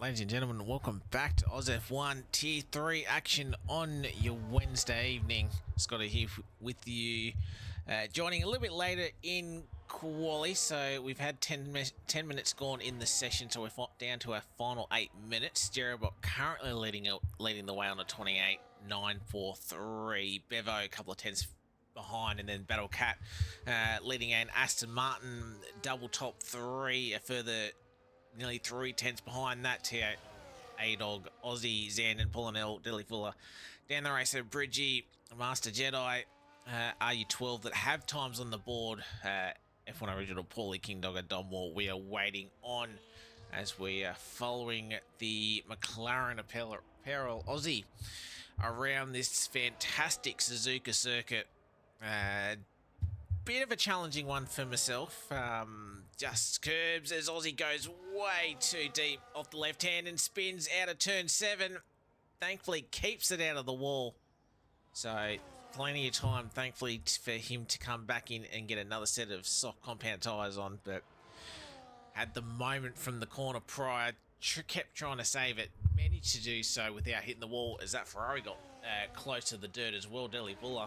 Ladies and gentlemen, welcome back to AUSF1 Tier 3 action on your Wednesday evening. Scotty here with you, joining a little bit later in quali. So we've had 10 minutes gone in the session, so we're down to our final 8 minutes. Jerobot currently leading the way on a 28.943. Bevo a couple of tenths behind, and then Battle Cat leading in. Aston Martin double top 3, a further nearly 3 tenths behind that. T8 A-Dog, Aussie, Zandon, Pullinell, Dilly Fuller. Down the race, Bridgie, Master Jedi, RU12 that have times on the board. F1 Original, Paulie, King Dogger, Donmore. We are waiting on as we are following the McLaren Apparel Aussie around this fantastic Suzuka circuit. Bit of a challenging one for myself. Just curbs as Aussie goes way too deep off the left hand and spins out of turn 7. Thankfully keeps it out of the wall. So plenty of time, thankfully, for him to come back in and get another set of soft compound tyres on. But had the moment from the corner prior, kept trying to save it. Managed to do so without hitting the wall as that Ferrari got close to the dirt as well, Deli Buller.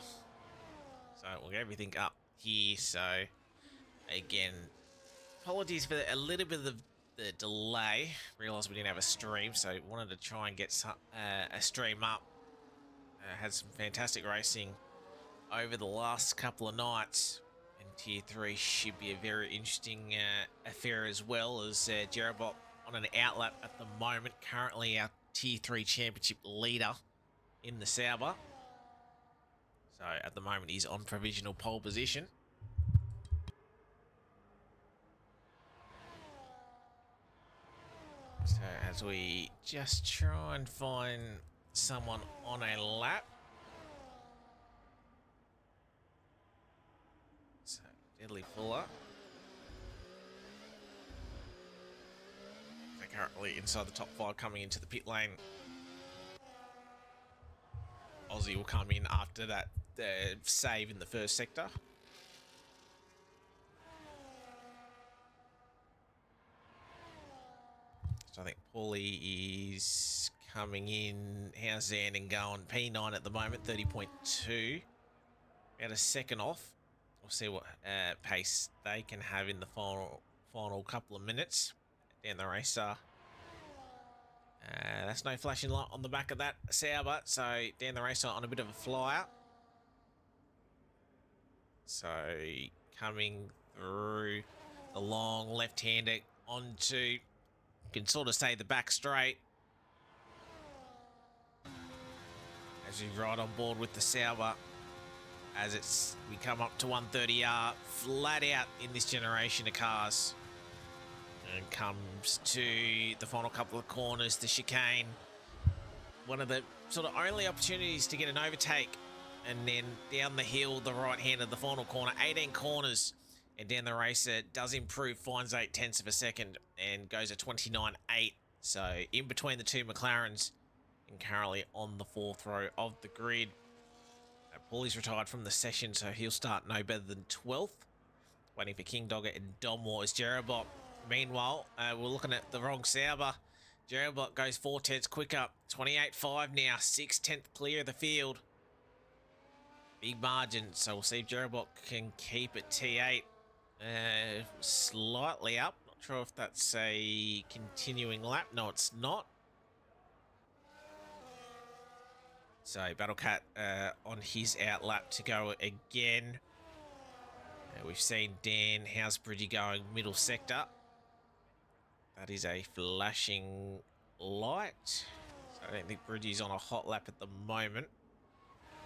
So we'll get everything up here. So again, apologies for a little bit of the delay. Realised we didn't have a stream, so wanted to try and get some, a stream up. Had some fantastic racing over the last couple of nights, and Tier 3 should be a very interesting affair as well, as Jerobot on an outlap at the moment, currently our Tier 3 championship leader in the Sauber. So at the moment he's on provisional pole position. So as we just try and find someone on a lap. So Deadly Fuller. They're currently inside the top 5 coming into the pit lane. Aussie will come in after that save in the first sector. So I think Paulie is coming in. How's Zandon going? P9 at the moment, 30.2. About a second off. We'll see what pace they can have in the final couple of minutes down the racer. That's no flashing light on the back of that Sauber, so down the racer on a bit of a flyer. So coming through the long left-hander onto, you can sort of say, the back straight. As we ride on board with the Sauber, as we come up to 130R, flat out in this generation of cars. And comes to the final couple of corners, the chicane. One of the sort of only opportunities to get an overtake. And then down the hill, the right hand of the final corner, 18 corners. And down the racer, does improve, finds 8 tenths of a second and goes at 29.8. So in between the two McLarens and currently on the 4th row of the grid. Paulie's retired from the session, so he'll start no better than 12th. Waiting for King Dogger and Donmore as Jerobot. Meanwhile, we're looking at the wrong Sauber. Jerobot goes 4 tenths quicker. 28.5 now. 6 tenths clear of the field. Big margin. So we'll see if Jerobot can keep it T8. Slightly up. Not sure if that's a continuing lap. No, it's not. So Battle Cat on his out lap to go again. We've seen Dan Housebridge going middle sector. That is a flashing light. So I don't think Bridgie's on a hot lap at the moment.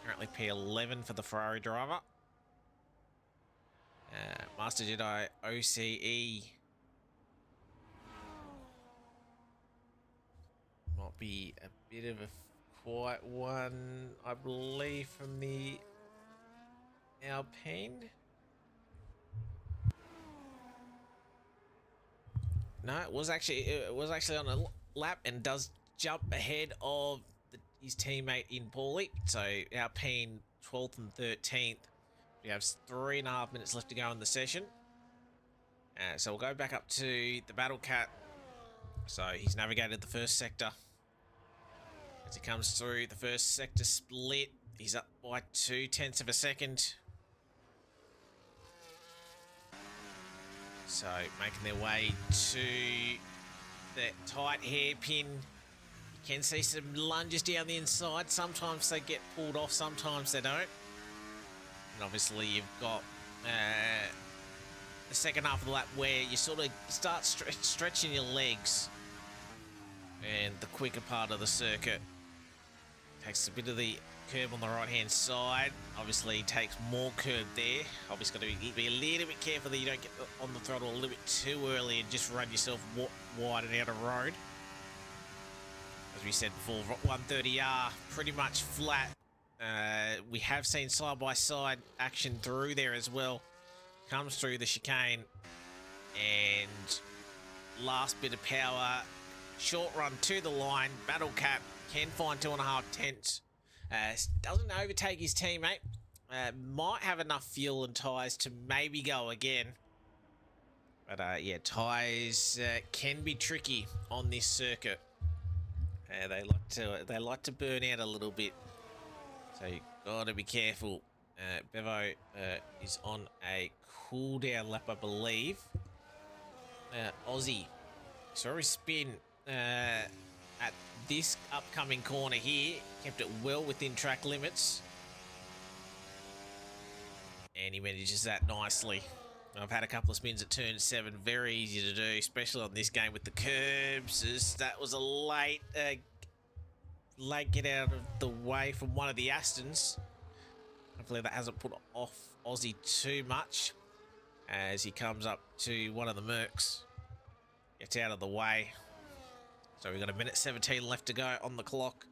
Currently P11 for the Ferrari driver. Master Jedi OCE. Might be a bit of a quiet one, I believe, from the Alpine. No, it was actually on a lap and does jump ahead of his teammate in Paulie. So Alpine 12th and 13th. We have 3.5 minutes left to go in the session. So we'll go back up to the Battle Cat So he's navigated the first sector. As he comes through the first sector split, he's up by 0.2 of a second. So making their way to that tight hairpin. You can see some lunges down the inside. Sometimes they get pulled off, sometimes they don't. And obviously you've got the second half of the lap where you sort of start stretching your legs. And the quicker part of the circuit takes a bit of the curb on the right hand side. Obviously takes more curb there. Obviously got to be a little bit careful that you don't get on the throttle a little bit too early and just run yourself wide and out of road. As we said before, 130R pretty much flat. We have seen side by side action through there as well. Comes through the chicane and last bit of power. Short run to the line. Battle Cap can find 2.5 tenths. Doesn't overtake his teammate. Might have enough fuel and tyres to maybe go again. But yeah, tyres can be tricky on this circuit. They like to burn out a little bit. So you gotta be careful. Bevo is on a cool down lap, I believe. Aussie saw his spin at this upcoming corner here, kept it well within track limits, and he manages that nicely. I've had a couple of spins at turn 7, very easy to do, especially on this game with the curbs. That was a late get out of the way from one of the Astons. Hopefully that hasn't put off Aussie too much as he comes up to one of the Mercs, gets out of the way. So we've got 1:17 left to go on the clock.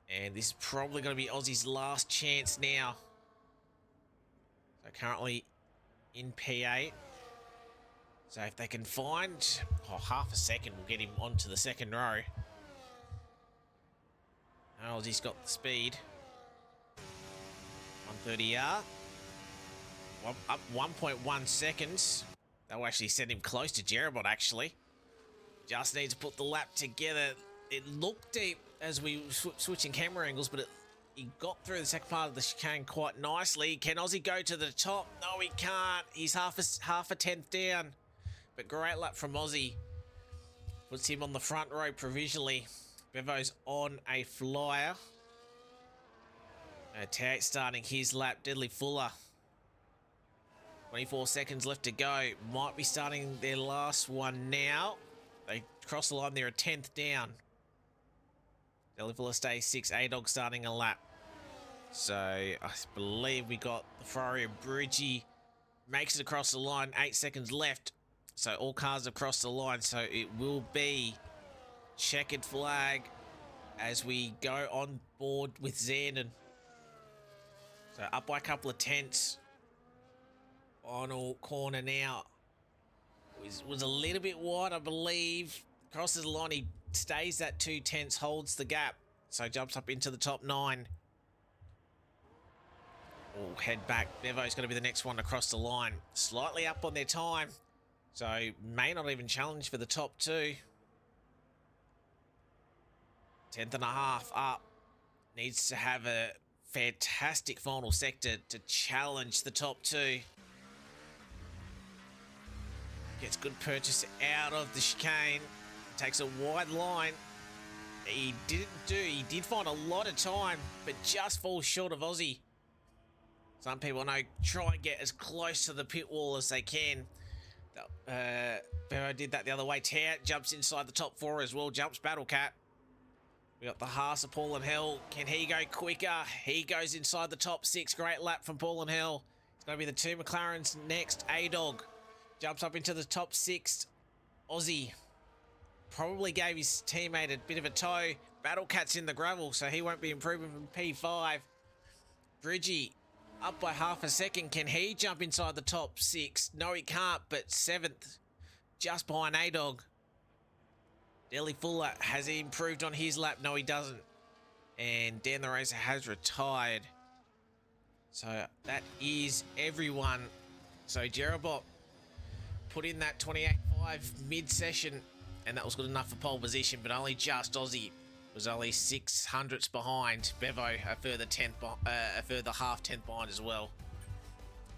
And this is probably going to be Aussie's last chance now. So currently in P8. So if they can find half a second, we'll get him onto the second row. Aussie's got the speed. 130R. Up 1.1 seconds. That will actually send him close to Jerabot, actually. Just needs to put the lap together. It looked deep as we were switching camera angles, but he got through the second part of the chicane quite nicely. Can Aussie go to the top? No, he can't. He's half a tenth down. But great lap from Aussie. Puts him on the front row provisionally. Bevo's on a flyer. Tag starting his lap. Deadly Fuller. 24 seconds left to go. Might be starting their last one now. They cross the line, they're a 10th down. Deadly Fuller stays 6. A-Dog starting a lap. So I believe we got the Ferrari of Bridgie. Makes it across the line. 8 seconds left. So all cars have crossed the line. So it will be checkered flag as we go on board with Zandon. So up by a couple of tenths. Final corner now. Was a little bit wide, I believe. Crosses the line, he stays that 2 tenths, holds the gap. So jumps up into the top 9. We'll head back. Bevo's going to be the next one across the line. Slightly up on their time. So may not even challenge for the top 2. 10th and a half up. Needs to have a fantastic final sector to challenge the top 2. Gets good purchase out of the chicane. Takes a wide line. He did find a lot of time, but just falls short of Aussie. Some people know try and get as close to the pit wall as they can. Bevo did that the other way. Tout jumps inside the top 4 as well. Jumps Battle Cat. We got the Haas of Paul and Hill. Can he go quicker? He goes inside the top 6. Great lap from Paul and Hill. It's going to be the 2 McLarens next. A-Dog jumps up into the top 6. Aussie probably gave his teammate a bit of a tow. Battle Cat's in the gravel, so he won't be improving from P5. Bridgie up by half a second. Can he jump inside the top 6? No, he can't, but 7th, just behind A-Dog. Deadly Fuller, has he improved on his lap? No, he doesn't. And Dan the Racer has retired. So that is everyone. So Jerabot put in that 28.5 mid-session and that was good enough for pole position, but only just. Aussie was only 600ths behind. Bevo a further half tenth behind as well.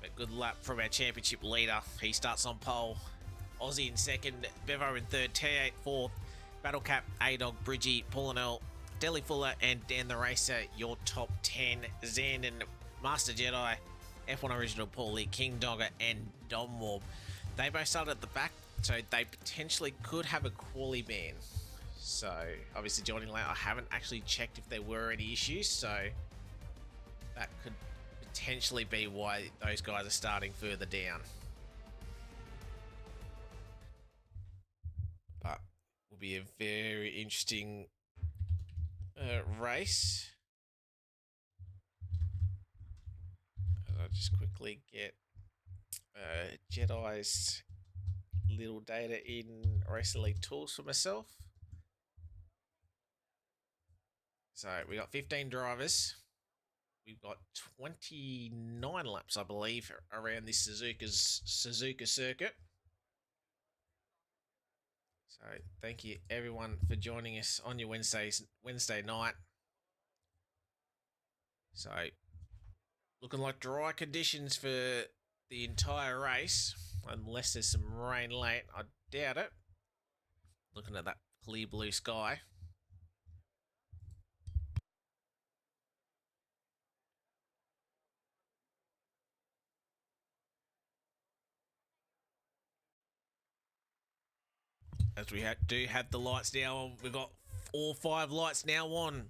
But good lap from our championship leader. He starts on pole. Aussie in second, Bevo in third, T8 fourth, Battle Cap, A-Dog, Bridgie, Paulinel, Deli Fuller, and Dan the Racer, your top 10. Zan and Master Jedi, F1 Original Paulie, King Dogger, and Dom Warp. They both started at the back, so they potentially could have a quali ban. So, obviously joining late, I haven't actually checked if there were any issues, so that could potentially be why those guys are starting further down. But will be a very interesting race. I'll just quickly get Jedi's little data in Race Elite Tools for myself. So we got 15 drivers. We've got 29 laps, I believe, around this Suzuka circuit. So thank you everyone for joining us on your Wednesday night. So looking like dry conditions for the entire race, unless there's some rain late. I doubt it. Looking at that clear blue sky. As we do have the lights now on. We've got all 5 lights now on.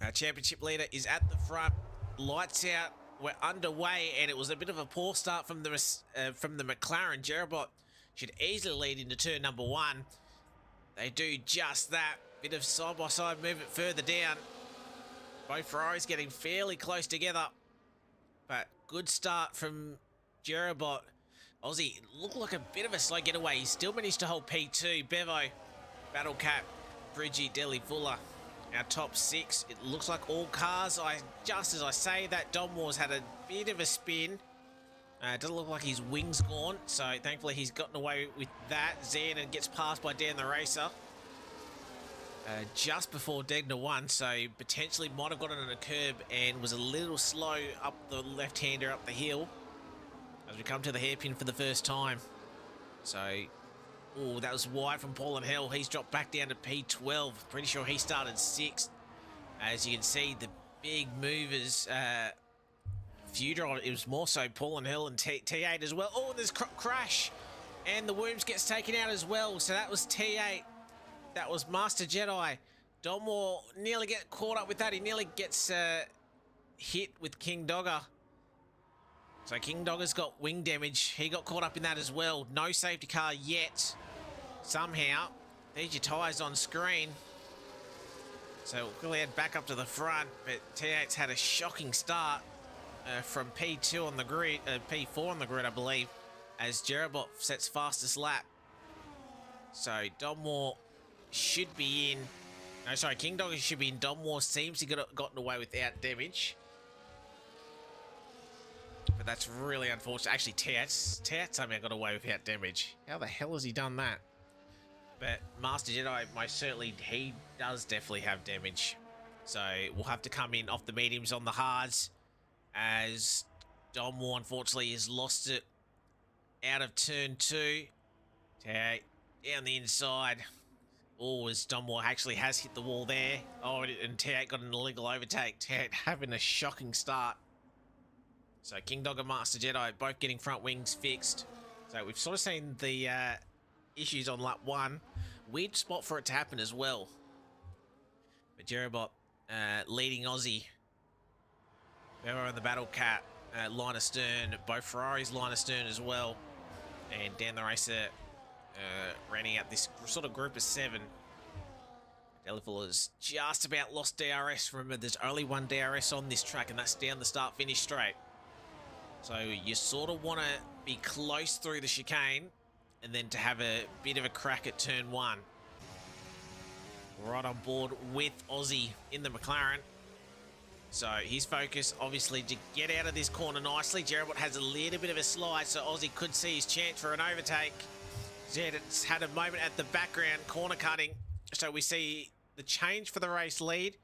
Our championship leader is at the front. Lights out. We're underway, and it was a bit of a poor start from the McLaren. Jerabot should easily lead into turn number 1. They do just that. Bit of side-by-side movement further down. Both Ferraris getting fairly close together. But good start from Jerabot. Aussie looked like a bit of a slow getaway. He still managed to hold P2. Bevo, Battle Cap, Bridgie, Deli Fuller. Our top 6. It looks like all cars. Just as I say that, Dom Wars had a bit of a spin. It doesn't look like his wing's gone, so thankfully he's gotten away with that. Zan and gets passed by Dan the Racer. Just before Degner won, so potentially might have gotten on a curb and was a little slow up the left-hander up the hill. As we come to the hairpin for the first time. So, oh, that was wide from Paul and Hell. He's dropped back down to P12. Pretty sure he started 6th. As you can see, the big movers, few drivers, it was more so Paul and Hell and T8 as well. Oh, there's crash. And the Worms gets taken out as well. So that was T8. That was Master Jedi. Domwar nearly get caught up with that. He nearly gets hit with King Dogger. So King Dogger's got wing damage. He got caught up in that as well. No safety car yet. Somehow. There's your tyres on screen. So we'll quickly head back up to the front. But T8's had a shocking start from P2 on the grid, P4 on the grid, I believe, as Jerabot sets fastest lap. So Domwar should be in. No, sorry, King Dogger should be in. Domwar seems to have gotten away without damage. But that's really unfortunate. Actually, T8 somehow got away without damage. How the hell has he done that? But Master Jedi, most certainly, he does definitely have damage. So we'll have to come in off the mediums on the hards, as Domwar, unfortunately, has lost it out of turn 2. T8 down the inside. Oh, as Domwar actually has hit the wall there. Oh, and T8 got an illegal overtake. T8 having a shocking start. So King Dog and Master Jedi both getting front wings fixed. So we've sort of seen the issues on lap 1. Weird spot for it to happen as well. But Jerabot leading Aussie. Bevo on the Battle Cat, line astern. Both Ferraris line astern as well. And Dan the Racer running out this sort of group of 7. Deliful just about lost DRS. Remember, there's only one DRS on this track, and that's down the start-finish straight. So you sort of want to be close through the chicane and then to have a bit of a crack at turn 1. Right on board with Aussie in the McLaren. So his focus, obviously, to get out of this corner nicely. Jerabot has a little bit of a slide, so Aussie could see his chance for an overtake. Zed's had a moment at the background corner cutting. So we see the change for the race lead.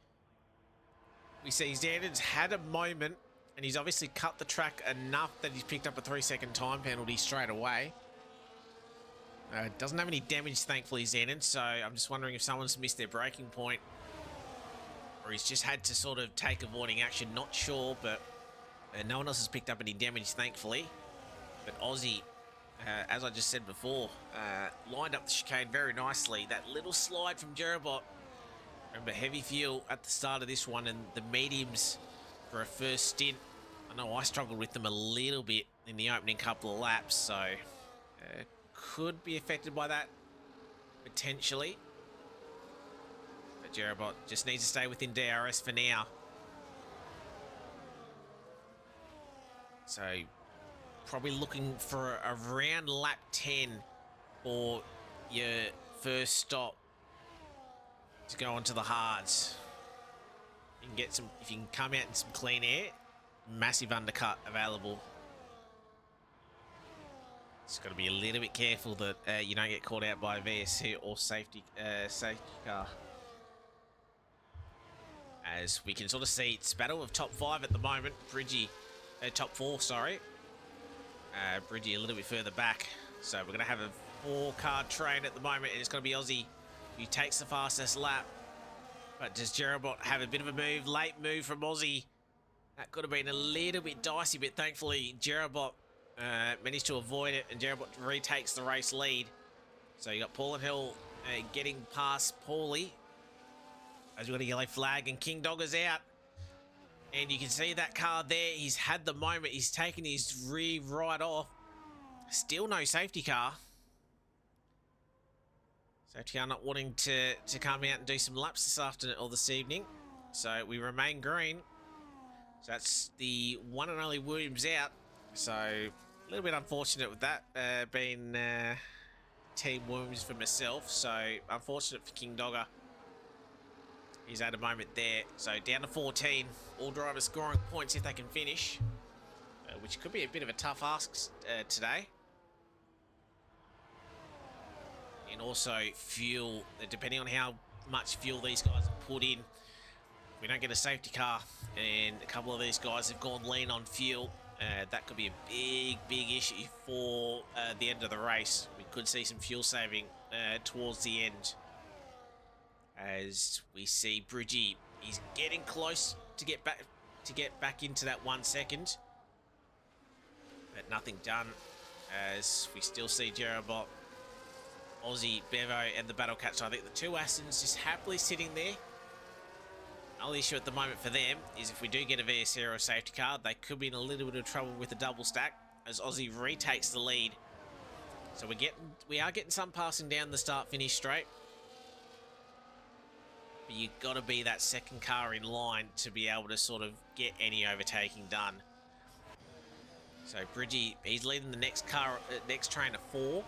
We see Zed's had a moment, and he's obviously cut the track enough that he's picked up a 3-second time penalty straight away. Doesn't have any damage, thankfully, Zenon, so I'm just wondering if someone's missed their braking point, or he's just had to sort of take avoiding action. Not sure, but no one else has picked up any damage, thankfully. But Aussie, as I just said before, lined up the chicane very nicely. That little slide from Jerabot. Remember, heavy fuel at the start of this one, and the mediums for a first stint. I know I struggled with them a little bit in the opening couple of laps, so could be affected by that, potentially. But Jerabot just needs to stay within DRS for now. So probably looking for around lap 10 for your first stop to go onto the hards. You can get some, if you can come out in some clean air, massive undercut available. Just got to be a little bit careful that you don't get caught out by a VSC or safety car. As we can sort of see, it's battle of top 5 at the moment. Bridgie, top 4, sorry. Bridgie a little bit further back. So we're going to have a 4-car train at the moment, and it's going to be Aussie who takes the fastest lap. But does Jerabot have a bit of a move? Late move from Aussie. That could have been a little bit dicey, but thankfully Jerabot managed to avoid it, and Jerabot retakes the race lead. So you got Paul and Hill getting past Paulie as we got a yellow flag, and King Dogger's out. And you can see that car there. He's had the moment. He's taken his rear right off. Still no safety car. Safety car not wanting to come out and do some laps this afternoon or this evening. So we remain green. So that's the one and only Williams out. So a little bit unfortunate with that being Team Williams for myself. So unfortunate for King Dogger. He's at a moment there. So down to 14. All drivers scoring points if they can finish. Which could be a bit of a tough ask today. And also fuel, depending on how much fuel these guys have put in. We don't get a safety car, and a couple of these guys have gone lean on fuel. That could be a big issue for the end of the race. We could see some fuel saving towards the end. As we see Bridgie, he's getting close to get back into that 1 second, but nothing done. As we still see Jerabot, Aussie, Bevo, and the Battle Cat. So I think the two Astons just happily sitting there. The only issue at the moment for them is if we do get a VSC or a safety car, they could be in a little bit of trouble with the double stack as Aussie retakes the lead. So we are getting some passing down the start-finish straight. But you've got to be that second car in line to be able to sort of get any overtaking done. So Bridgie, he's leading the next train of 4.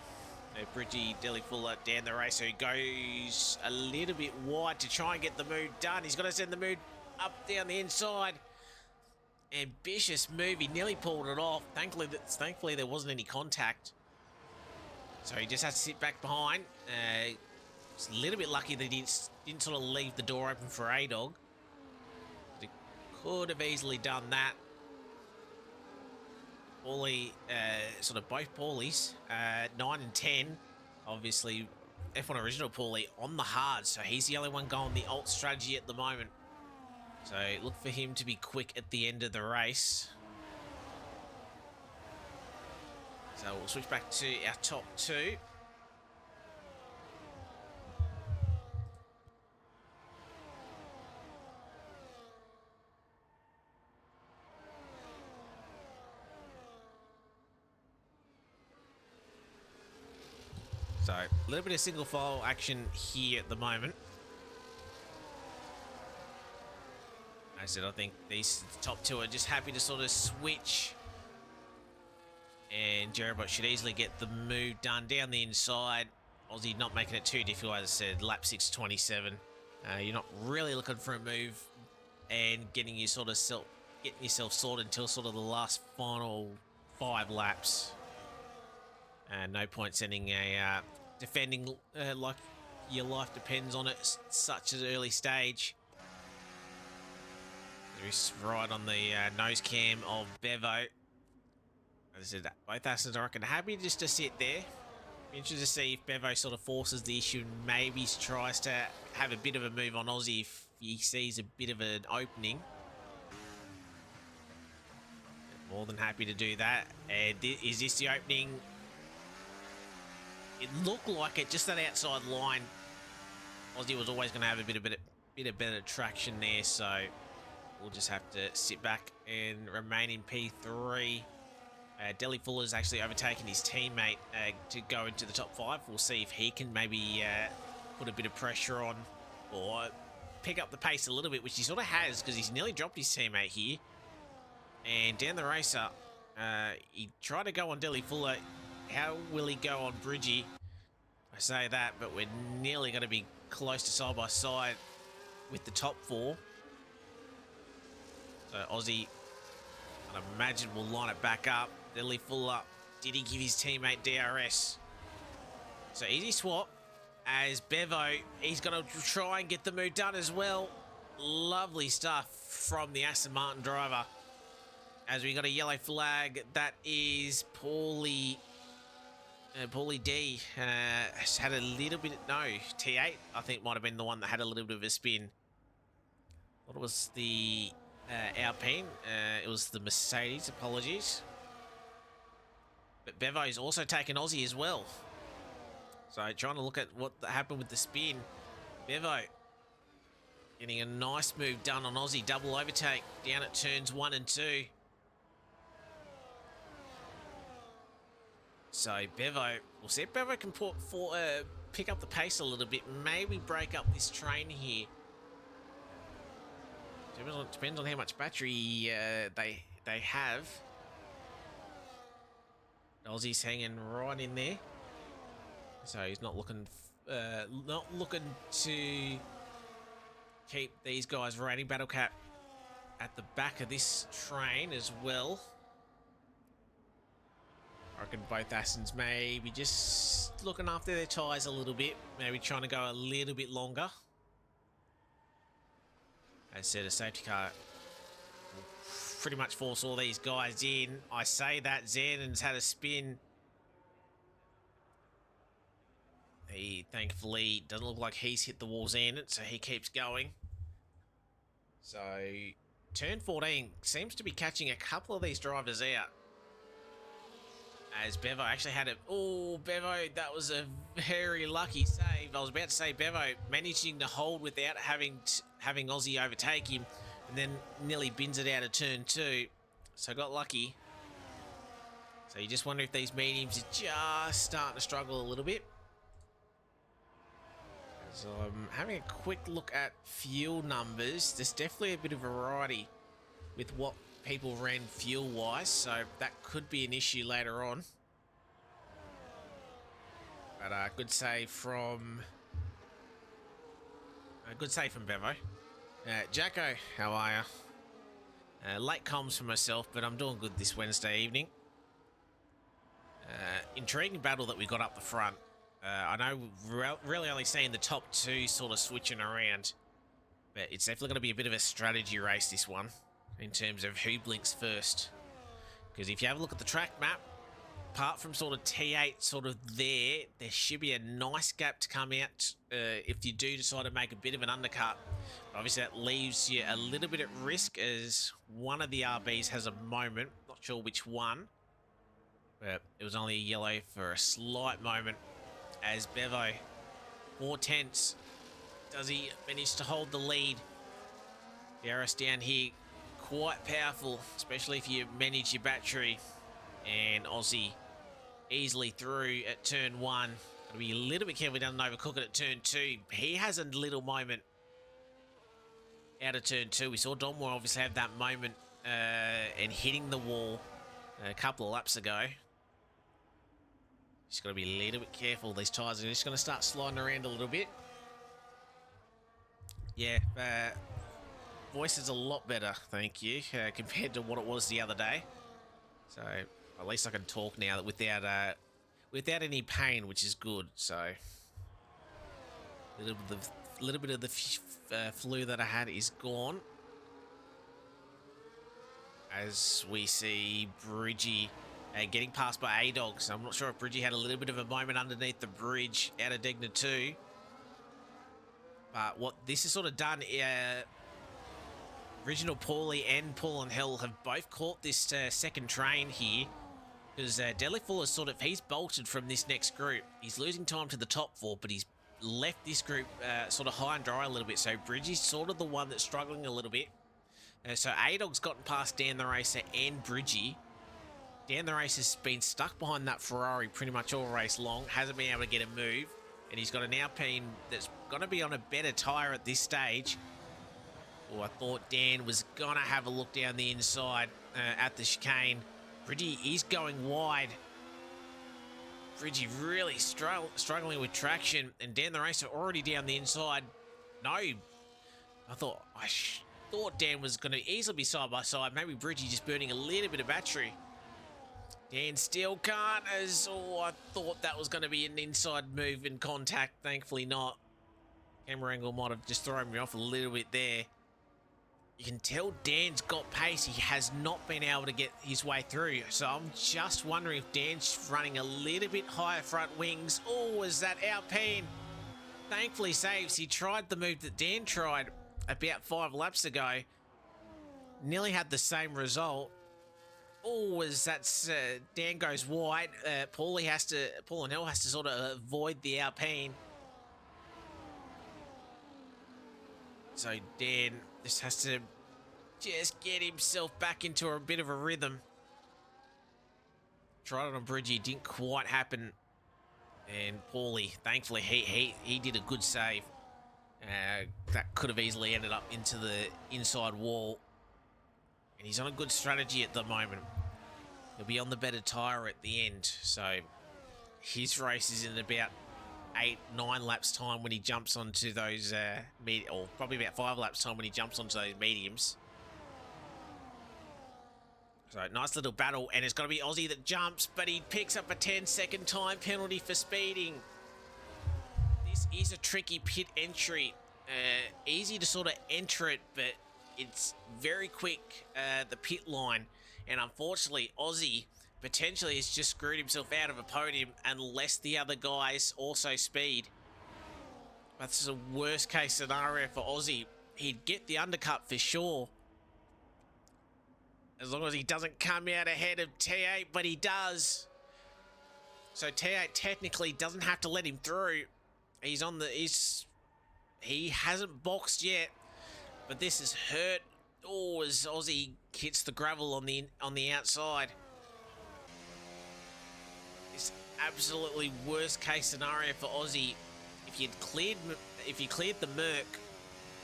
Bridgie Delhi Fuller down the race, so he goes a little bit wide to try and get the move done. He's got to send the move up down the inside. Ambitious move. He nearly pulled it off. Thankfully there wasn't any contact. So he just has to sit back behind. It's a little bit lucky that he didn't sort of leave the door open for A-Dog. He could have easily done that. Paulie, sort of both Paulies, 9 and 10, obviously F1 original Paulie on the hard, so he's the only one going the alt strategy at the moment. So look for him to be quick at the end of the race. So we'll switch back to our top 2. So, a little bit of single file action here at the moment. As I said, I think these top 2 are just happy to sort of switch. And Jerabot should easily get the move done down the inside. Aussie not making it too difficult, as I said, lap 6:27. You're not really looking for a move and getting yourself sorted until sort of the last final 5 laps. No point sending a defending like your life depends on it such an early stage. He's right on the nose cam of Bevo. As I said, both Assassins, I reckon, happy just to sit there. Be interested to see if Bevo sort of forces the issue and maybe tries to have a bit of a move on Aussie if he sees a bit of an opening. More than happy to do that. And is this the opening? It looked like it, just that outside line. Aussie was always going to have a bit of better traction there, so we'll just have to sit back and remain in P3. Delhi Fuller's actually overtaken his teammate to go into the top 5. We'll see if he can maybe put a bit of pressure on or pick up the pace a little bit, which he sort of has because he's nearly dropped his teammate here. And down the racer, he tried to go on Delhi Fuller. How will he go on Bridgie? I say that, but we're nearly going to be close to side by side with the top 4. So Aussie, I'd imagine, will line it back up. Delhi Fuller, did he give his teammate DRS? So easy swap as Bevo, he's going to try and get the move done as well. Lovely stuff from the Aston Martin driver. As we got a yellow flag, that is Paulie D has had a little bit, no, T8 I think might have been the one that had a little bit of a spin. What was the Alpine? It was the Mercedes, apologies. But Bevo's also taken Aussie as well. So trying to look at what happened with the spin. Bevo getting a nice move done on Aussie, double overtake down at turns 1 and 2. So Bevo, we'll see if Bevo can pick up the pace a little bit, maybe break up this train here. Depends on how much battery they have. Aussie's hanging right in there, so he's not looking to keep these guys raiding Battle Cap at the back of this train as well. I reckon both Assons maybe just looking after their tyres a little bit, maybe trying to go a little bit longer. As I said, a safety car will pretty much force all these guys in. I say that Zandon's had a spin. He thankfully doesn't look like he's hit the wall, Zandon, so he keeps going. So turn 14 seems to be catching a couple of these drivers out. As Bevo actually had it. Oh, Bevo, that was a very lucky save. I was about to say Bevo managing to hold without having Aussie overtake him, and then nearly bins it out of turn 2. So got lucky. So you just wonder if these mediums are just starting to struggle a little bit. So I'm having a quick look at fuel numbers. There's definitely a bit of variety with what people ran fuel wise, so that could be an issue later on. But good save from Bevo. Jacko, how are you? Late comms for myself, but I'm doing good this Wednesday evening. Intriguing battle that we got up the front. I know we're really only seeing the top 2 sort of switching around, but it's definitely going to be a bit of a strategy race, this one, in terms of who blinks first. Because if you have a look at the track map, apart from sort of T8 sort of there should be a nice gap to come out if you do decide to make a bit of an undercut. But obviously that leaves you a little bit at risk as one of the RBs has a moment, not sure which one, but it was only a yellow for a slight moment. As Bevo, 4 tenths, does he manage to hold the lead? DRS down here, quite powerful, especially if you manage your battery. And Aussie easily through at turn 1. Gotta be a little bit careful, doesn't overcook it at turn 2. He has a little moment out of turn 2. We saw Donmore obviously have that moment and hitting the wall a couple of laps ago. Just got to be a little bit careful. These tyres are just going to start sliding around a little bit. Yeah, voice is a lot better, thank you, compared to what it was the other day. So at least I can talk now without without any pain, which is good. So a little bit of the flu that I had is gone. As we see Bridgie getting passed by A-Dog. So I'm not sure if Bridgie had a little bit of a moment underneath the bridge out of Degna 2. But what this has sort of done, Original Paulie and Paul and Hill have both caught this second train here. Because Deadly Fuller he's bolted from this next group. He's losing time to the top four, but he's left this group sort of high and dry a little bit. So Bridgie's sort of the one that's struggling a little bit. So A-Dog's gotten past Dan the Racer and Bridgie. Dan the Racer's been stuck behind that Ferrari pretty much all race long. Hasn't been able to get a move. And he's got an Alpine that's going to be on a better tyre at this stage. Oh, I thought Dan was going to have a look down the inside at the chicane. Bridgie is going wide. Bridgie really struggling with traction. And Dan the Racer already down the inside. No. I thought Dan was going to easily be side by side. Maybe Bridgie just burning a little bit of battery. Dan still can't, I thought that was going to be an inside move in contact. Thankfully not. Camera angle might have just thrown me off a little bit there. You can tell Dan's got pace. He has not been able to get his way through. So I'm just wondering if Dan's running a little bit higher front wings. Oh, is that Alpine? Thankfully saves. He tried the move that Dan tried about 5 laps ago. Nearly had the same result. Oh, as that's Dan goes wide. Paul and Hill has to sort of avoid the Alpine. So Dan just has to get himself back into a bit of a rhythm. Tried it on Bridgie, didn't quite happen. And Paulie, thankfully, he did a good save. That could have easily ended up into the inside wall. And he's on a good strategy at the moment. He'll be on the better tyre at the end. So his race is in about 8-9 laps time when he jumps onto those or probably about 5 laps time when he jumps onto those mediums. So nice little battle, and it's got to be Aussie that jumps, but he picks up a 10-second time penalty for speeding. This is a tricky pit entry. Easy to sort of enter it, but it's very quick, the pit line. And unfortunately, Aussie potentially has just screwed himself out of a podium unless the other guys also speed. That's a worst case scenario for Aussie. He'd get the undercut for sure, as long as he doesn't come out ahead of T8, but he does. So T8 technically doesn't have to let him through. He hasn't boxed yet, but this is hurt. Oh, as Aussie hits the gravel on the outside. It's absolutely worst case scenario for Aussie. If you cleared the Merc,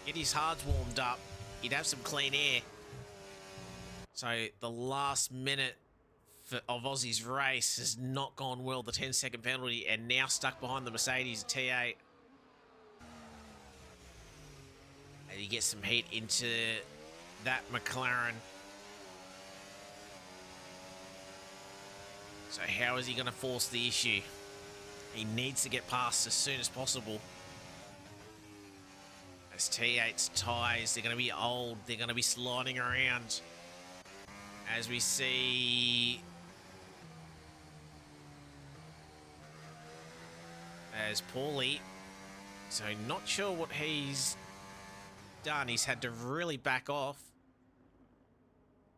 get his hards warmed up, he'd have some clean air. So the last minute of Aussie's race has not gone well. The 10-second penalty, and now stuck behind the Mercedes T8. And he gets some heat into that McLaren. So how is he going to force the issue? He needs to get past as soon as possible. As T8's tyres, they're going to be old. They're going to be sliding around. As we see, as Paulie, so not sure what he's done. He's had to really back off.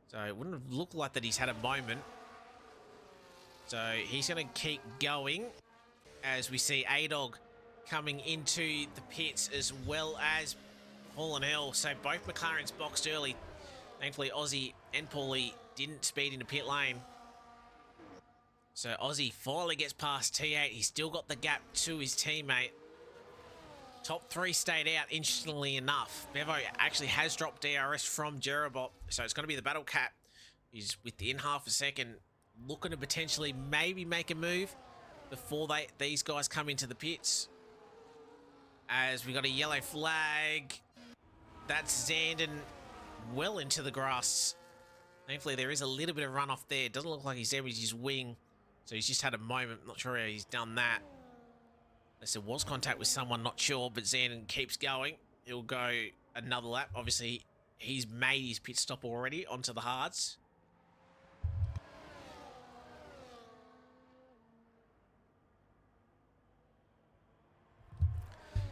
So it wouldn't have looked like that he's had a moment. So he's going to keep going as we see A-Dog coming into the pits as well as Paul and Hill. So both McLarens boxed early. Thankfully, Aussie and Paulie didn't speed into pit lane. So Aussie finally gets past T8. He's still got the gap to his teammate. Top 3 stayed out, interestingly enough. Bevo actually has dropped DRS from Jerabot, so it's going to be the battle cap. He's within half a second, looking to potentially maybe make a move before these guys come into the pits. As we got a yellow flag. That's Zandon well into the grass. Thankfully, there is a little bit of runoff there. It doesn't look like he's damaged his wing. So he's just had a moment. Not sure how he's done that. Unless there was contact with someone, not sure. But Zandon keeps going. He'll go another lap. Obviously, he's made his pit stop already onto the hards.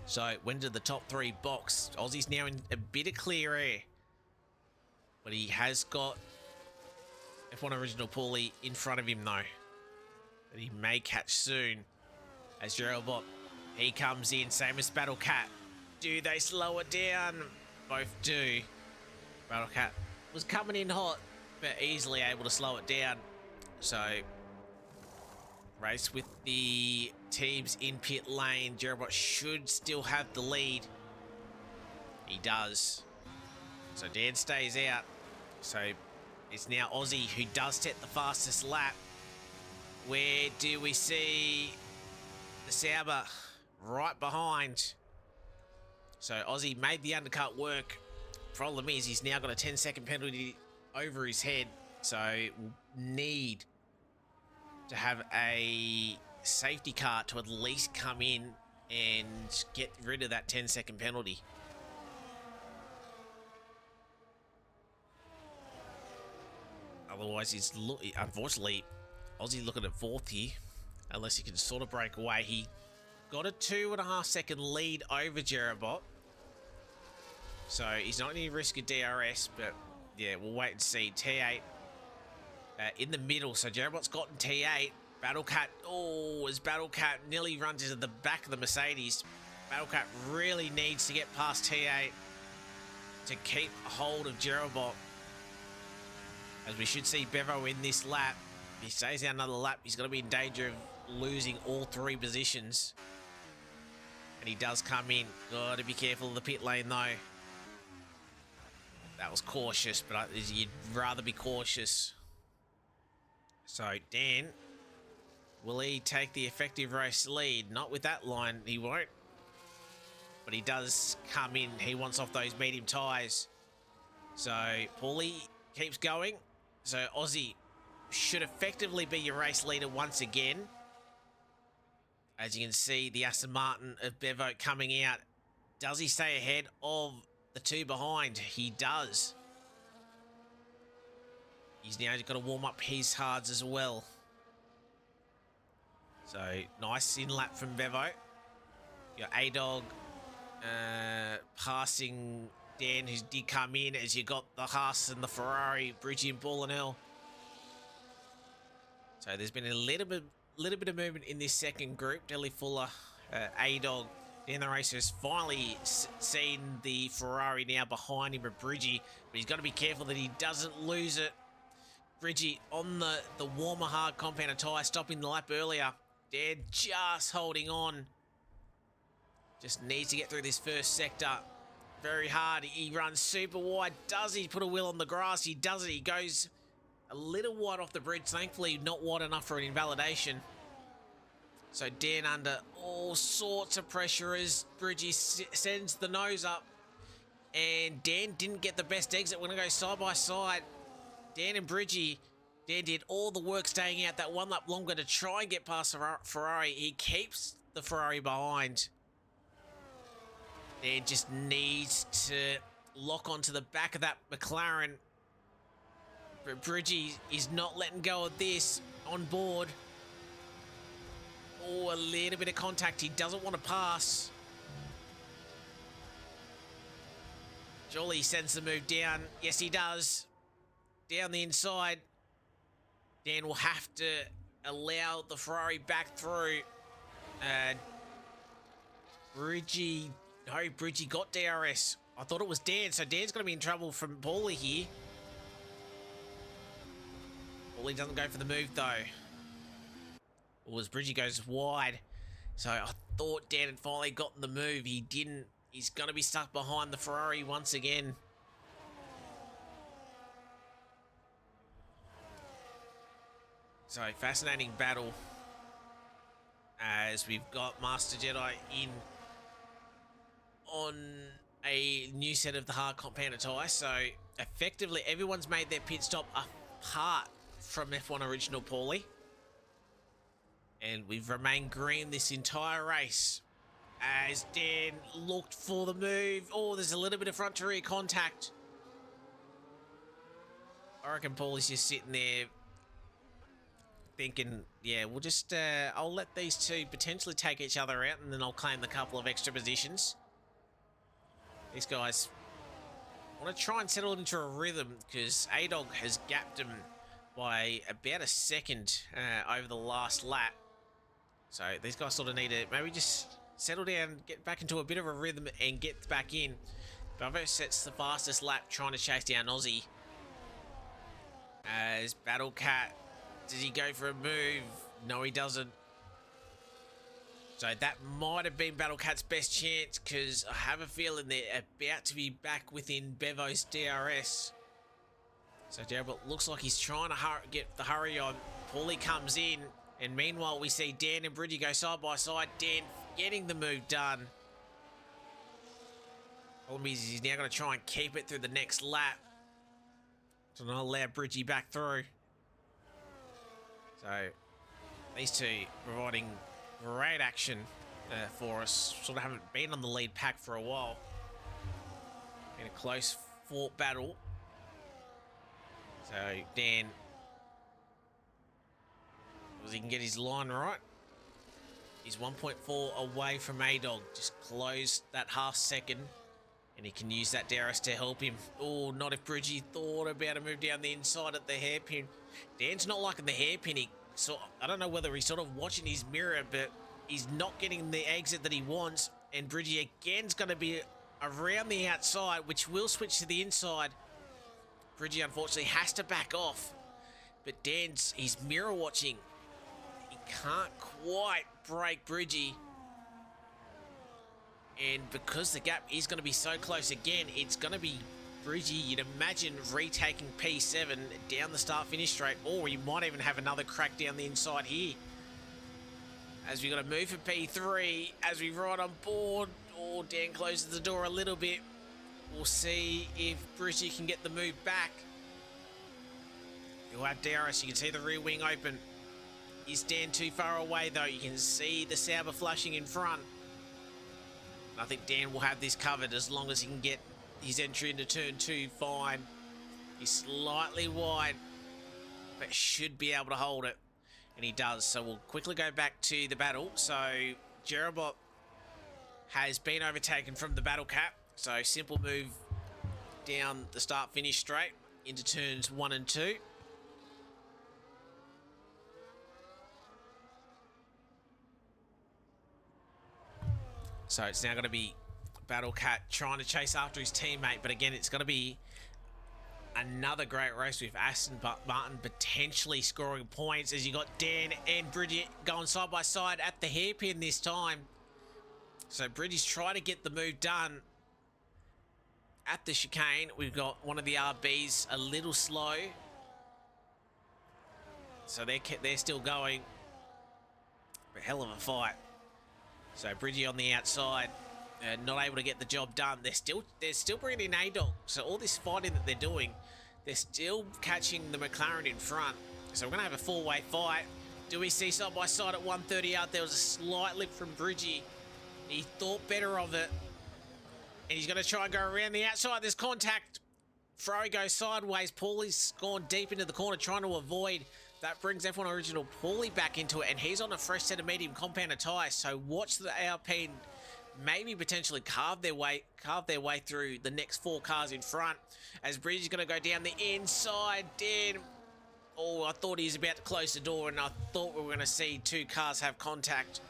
So, went to the top 3 box. Aussie's now in a bit of clear air. But he has got F1 Original Paulie in front of him, though. That he may catch soon. As Geraldbot, he comes in, same as Battle Cat. Do they slow it down? Both do. Battle Cat was coming in hot, but easily able to slow it down. So, race with the teams in pit lane. Geraldbot should still have the lead. He does. So Dan stays out. So it's now Aussie who does set the fastest lap. Where do we see the Sauber? Right behind. So Aussie made the undercut work. Problem is he's now got a 10-second penalty over his head. So we'll need to have a safety car to at least come in and get rid of that 10-second penalty. Otherwise, he's unfortunately Aussie looking at 4th here, unless he can sort of break away. He got a 2.5-second lead over Geraldbot, so he's not any risk of DRS. But yeah, we'll wait and see. T8 in the middle, so Geraldbot's gotten T8. Battlecat, as Battlecat nearly runs into the back of the Mercedes. Battlecat really needs to get past T8 to keep a hold of Geraldbot, as we should see Bevo in this lap. If he stays out another lap, he's going to be in danger of losing all 3 positions. And he does come in. Got to be careful of the pit lane, though. That was cautious, but you'd rather be cautious. So, Dan, will he take the effective race lead? Not with that line, he won't. But he does come in. He wants off those medium tyres. So, Paulie keeps going. So, Aussie should effectively be your race leader once again. As you can see, the Aston Martin of Bevo coming out. Does he stay ahead of the 2 behind? He does. He's now got to warm up his hards as well. So, nice in-lap from Bevo. Your A-Dog passing Dan, who did come in, as you got the Haas and the Ferrari, Bridgie and Ballinell. So, there's been a little bit of movement in this second group. Delhi Fuller, A-Dog, Dan the Racer has finally seen the Ferrari now behind him at Bridgie, but he's got to be careful that he doesn't lose it. Bridgie on the warmer hard compounder tyre, stopping the lap earlier. Dan just holding on. Just needs to get through this first sector. Very hard. He runs super wide. Does he put a wheel on the grass? He does it. He goes a little wide off the bridge. Thankfully, not wide enough for an invalidation. So Dan under all sorts of pressure as Bridgie sends the nose up. And Dan didn't get the best exit. We're going to go side by side. Dan and Bridgie. Dan did all the work staying out that 1 lap longer to try and get past the Ferrari. He keeps the Ferrari behind. Dan just needs to lock onto the back of that McLaren. But Bridgie is not letting go of this on board. Oh, a little bit of contact. He doesn't want to pass. Jolly sends the move down. Yes, he does. Down the inside. Dan will have to allow the Ferrari back through. Bridgie got DRS. I thought it was Dan, so Dan's going to be in trouble from Paulie here. Paulie doesn't go for the move, though. Or as Bridgie goes wide. So I thought Dan had finally gotten the move. He didn't. He's going to be stuck behind the Ferrari once again. So, fascinating battle. As we've got Master Jedi in on a new set of the hard compounder tyre. So, effectively, everyone's made their pit stop apart from F1 Original Paulie. And we've remained green this entire race. As Dan looked for the move. Oh, there's a little bit of front to rear contact. I reckon Paul is just sitting there thinking, yeah, we'll just, I'll let these two potentially take each other out and then I'll claim the couple of extra positions. These guys want to try and settle into a rhythm because A-Dog has gapped him by about a second over the last lap. So these guys sort of need to maybe just settle down, get back into a bit of a rhythm and get back in. Bravo sets the fastest lap trying to chase down Aussie. As Battle Cat, does he go for a move? No, he doesn't. So that might have been Battle Cat's best chance because I have a feeling they're about to be back within Bevo's DRS. So Gerald looks like he's trying to get the hurry on. Paulie comes in, and meanwhile we see Dan and Bridgie go side by side. Dan getting the move done. Problem is he's now going to try and keep it through the next lap to not allow Bridgie back through. So these two providing great action for us. Sort of haven't been on the lead pack for a while. In a close fought battle. So Dan, as he can get his line right, he's 1.4 away from A-Dog. Just close that half second. And he can use that DRS to help him. Oh, not if Bridgie thought about to move down the inside at the hairpin. Dan's not liking the hairpin. I don't know whether he's sort of watching his mirror, but he's not getting the exit that he wants. And Bridgie again's going to be around the outside, which will switch to the inside. Bridgie unfortunately has to back off. But he's mirror watching. He can't quite break Bridgie. And because the gap is going to be so close again, it's going to be Bridgie, you'd imagine, retaking P7 down the start-finish straight, or he might even have another crack down the inside here. As we got to move for P3, as we ride on board. Oh, Dan closes the door a little bit. We'll see if Bridgie can get the move back. He'll have DRS, you can see the rear wing open. Is Dan too far away though? You can see the Sauber flashing in front. I think Dan will have this covered as long as he can get his entry into turn 2 fine. He's slightly wide, but should be able to hold it. And he does. So we'll quickly go back to the battle. So Jerobot has been overtaken from the battle cap. So simple move down the start-finish straight into turns 1 and 2. So it's now going to be Battle Cat trying to chase after his teammate. But again, it's going to be another great race with Aston Martin potentially scoring points as you got Dan and Bridget going side by side at the hairpin this time. So Bridget's trying to get the move done at the chicane. We've got one of the RBs a little slow. So they're still going. A hell of a fight. So Bridgie on the outside, not able to get the job done. They're still bringing in A-Dog. So all this fighting that they're doing, they're still catching the McLaren in front. So we're going to have a four-way fight. Do we see side by side at 130 out? There was a slight lip from Bridgie. He thought better of it. And he's going to try and go around the outside. There's contact. Ferrari goes sideways. Paulie's gone deep into the corner trying to avoid. That brings F1 Original Paulie back into it, and he's on a fresh set of medium compounded tyres. So watch the Alpine maybe potentially carve their way through the next 4 cars in front. As Bridge is going to go down the inside. Dan, oh, I thought he was about to close the door, and I thought we were going to see 2 cars have contact.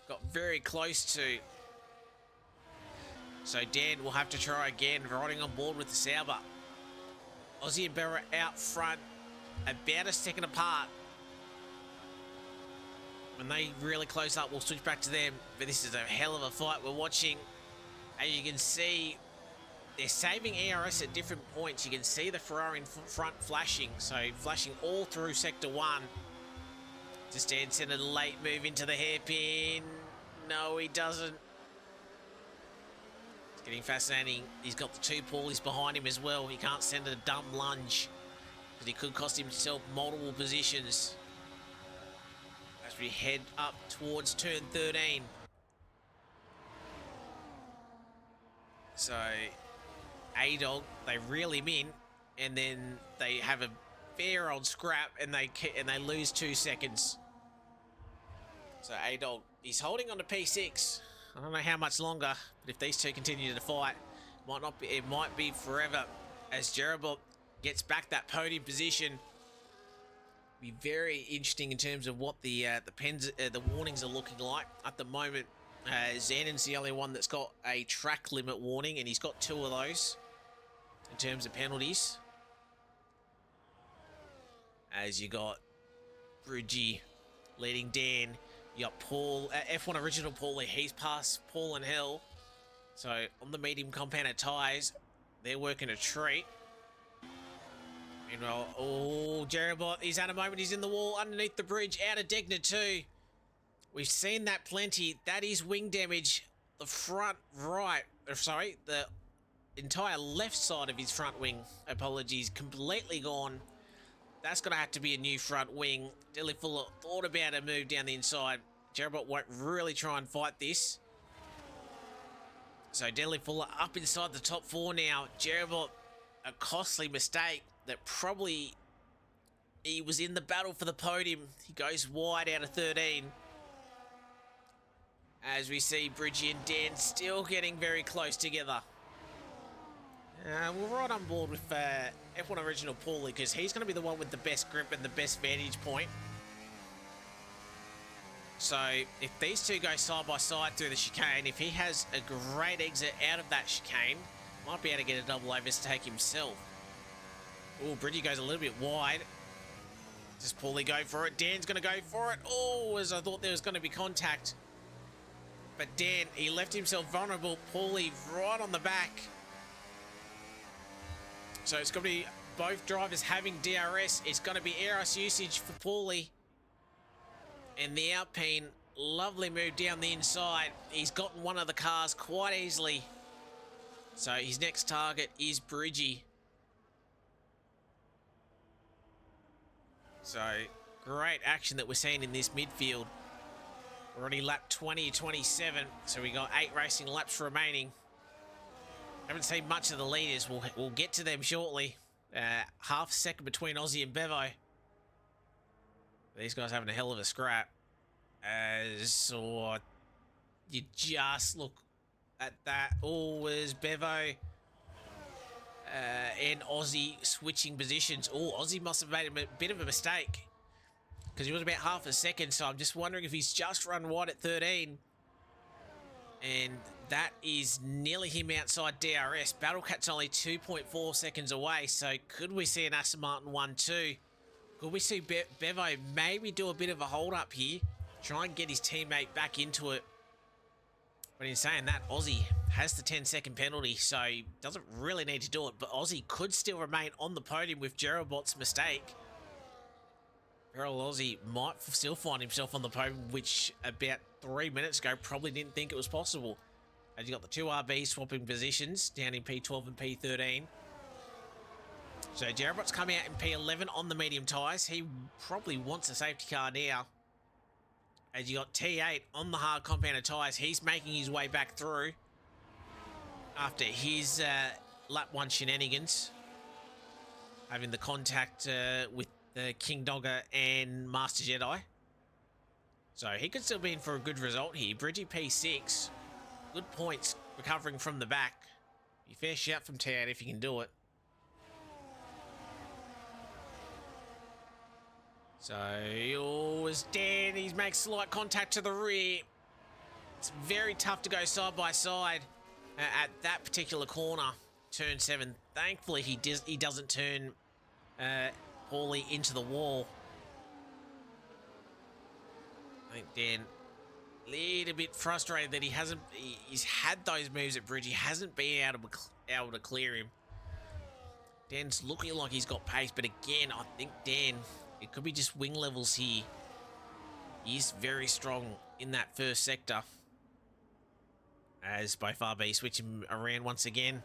Got very close to. So Dan will have to try again, riding on board with the Sauber. Aussie and Berra out front. About a second apart. When they really close up, we'll switch back to them. But this is a hell of a fight we're watching. As you can see, they're saving ERS at different points. You can see the Ferrari in front flashing. So flashing all through Sector 1. Just Dan sent a late move into the hairpin. No, he doesn't. It's getting fascinating. He's got the 2 Paulies behind him as well. He can't send a dumb lunge. He could cost himself multiple positions. As as we head up towards turn 13. So, A-Dog, they reel him in, and then they have a fair old scrap, and they lose 2 seconds. So A-Dog, he's holding on to P6. I don't know how much longer, but if these two continue to fight, it might be forever. As Jerabot gets back that podium position, be very interesting in terms of what the warnings are looking like at the moment. Xanon's the only one that's got a track limit warning, and he's got 2 of those in terms of penalties. As you got Bridgie leading Dan, you got Paul, F1 original Paulie, he's past Paul and Hill. So on the medium compounded tyres, they're working a treat. Meanwhile, oh, Jerabot, he's at a moment, he's in the wall underneath the bridge, out of Degner too. We've seen that plenty. That is wing damage. The front right, sorry, the entire left side of his front wing, apologies, completely gone. That's going to have to be a new front wing. Deadly Fuller thought about a move down the inside. Jerabot won't really try and fight this. So Deadly Fuller up inside the top 4 now. Jerabot, a costly mistake that probably he was in the battle for the podium. He goes wide out of 13. As we see Bridgie and Dan still getting very close together. We're right on board with F1 original Paulie, because he's going to be the one with the best grip and the best vantage point. So if these two go side by side through the chicane, if he has a great exit out of that chicane, might be able to get a double overtake himself. Oh, Bridgie goes a little bit wide. Does Paulie go for it? Dan's going to go for it. Oh, as I thought there was going to be contact. But Dan, he left himself vulnerable. Paulie right on the back. So it's going to be both drivers having DRS. It's going to be ARS usage for Paulie. And the Alpine, lovely move down the inside. He's gotten one of the cars quite easily. So his next target is Bridgie. So great action that we're seeing in this midfield. We're already lap 20-27, so we got 8 racing laps remaining. Haven't seen much of the leaders. We'll get to them shortly. Half a second between Aussie and Bevo. These guys having a hell of a scrap. As you just look at that. Oh, as Bevo and Aussie switching positions. Oh, Aussie must have made a bit of a mistake, because he was about half a second, so I'm just wondering if he's just run wide at 13. And that is nearly him outside DRS. Battlecat's only 2.4 seconds away, so could we see an Aston Martin 1-2? Could we see Bevo maybe do a bit of a hold-up here, try and get his teammate back into it? But in saying that, Aussie has the 10-second penalty, so he doesn't really need to do it, but Aussie could still remain on the podium with Jerabot's mistake. Feral Aussie might still find himself on the podium, which about 3 minutes ago probably didn't think it was possible. As you got the 2 RBs swapping positions down in P12 and P13. So Jerabot's come out in P11 on the medium tyres. He probably wants a safety car now. As you got T8 on the hard compounded tyres. He's making his way back through after his lap 1 shenanigans, having the contact with the King Dogger and Master Jedi. So he could still be in for a good result here. Bridgie P6. Good points recovering from the back. Be fair shout from T8 if you can do it. So, oh, as Dan, he makes slight contact to the rear. It's very tough to go side by side at that particular corner. Turn 7. Thankfully, he doesn't turn Paulie into the wall. I think Dan a little bit frustrated that he's had those moves at Bridge. He hasn't been able to clear him. Dan's looking like he's got pace, but again, I think Dan, it could be just wing levels here. He's very strong in that first sector. As both RB switching around once again.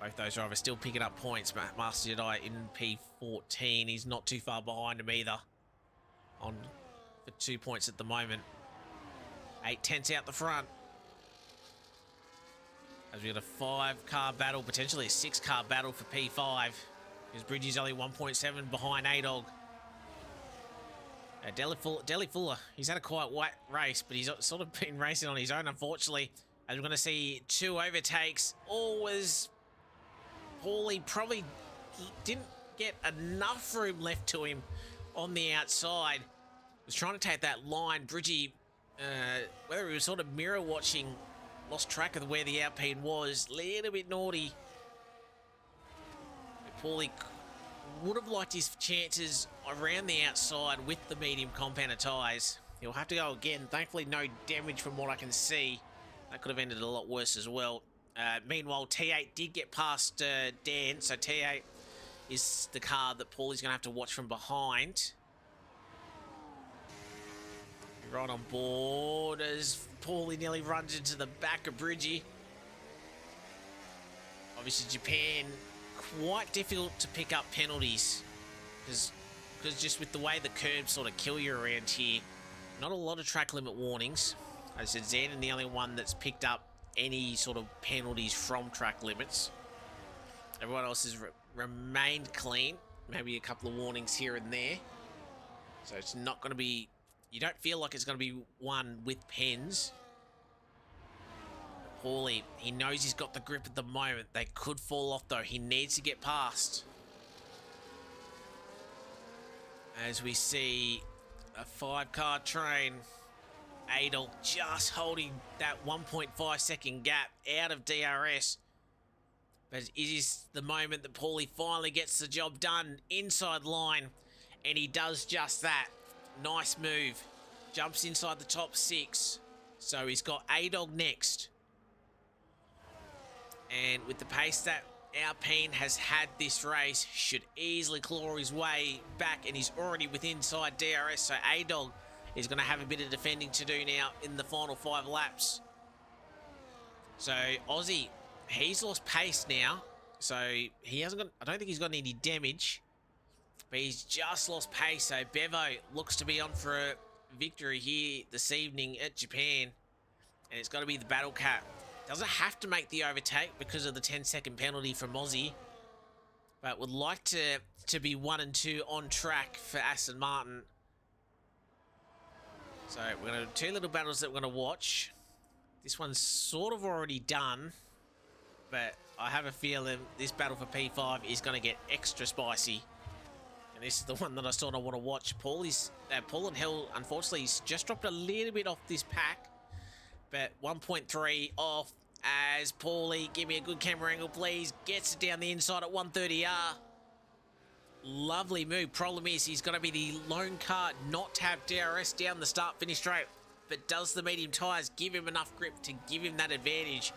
Both those drivers still picking up points. Master Jedi in P14. He's not too far behind him either. On for 2 points at the moment. 8 tenths out the front. As we got a 5-car battle, potentially a 6-car battle for P5. Because Bridgie's only 1.7 behind A-Dog. Deli Fuller, he's had a quite white race, but he's sort of been racing on his own, unfortunately. As we're going to see 2 overtakes. Always Paulie probably didn't get enough room left to him on the outside. Was trying to take that line. Bridgie, whether he was sort of mirror watching, lost track of where the Alpine was. Little bit naughty. But Paulie would have liked his chances around the outside with the medium compounder tyres. He'll have to go again. Thankfully, no damage from what I can see. That could have ended a lot worse as well. Meanwhile, T8 did get past Dan, so T8 is the car that Paulie's going to have to watch from behind. Right on board as Paulie nearly runs into the back of Bridgie. Obviously, Japan, quite difficult to pick up penalties. Because just with the way the curbs sort of kill you around here, not a lot of track limit warnings. As I said, Zandon the only one that's picked up any sort of penalties from track limits. Everyone else has remained clean. Maybe a couple of warnings here and there. So it's not going to be... You don't feel like it's going to be one with pens. Paulie, he knows he's got the grip at the moment. They could fall off though. He needs to get past. As we see a 5-car train. Adel just holding that 1.5 second gap out of DRS. But it is the moment that Paulie finally gets the job done inside line. And he does just that. Nice move. Jumps inside the top 6. So he's got A-Dog next. And with the pace that Alpine has had this race, should easily claw his way back. And he's already within inside DRS. So A-Dog is going to have a bit of defending to do now in the final 5 laps. So Aussie, he's lost pace now. So he hasn't got... I don't think he's got any damage. But he's just lost pace, so Bevo looks to be on for a victory here this evening at Japan. And it's got to be the battle cap. Doesn't have to make the overtake because of the 10-second penalty from Aussie. But would like to be 1 and 2 on track for Aston Martin. So we're going to have 2 little battles that we're going to watch. This one's sort of already done. But I have a feeling this battle for P5 is going to get extra spicy. And this is the one that I sort of want to watch. Paul and Hill, unfortunately, he's just dropped a little bit off this pack. But 1.3 off as Paulie, give me a good camera angle, please. Gets it down the inside at 130R. Lovely move. Problem is, he's going to be the lone car not to have DRS down the start-finish straight. But does the medium tyres give him enough grip to give him that advantage?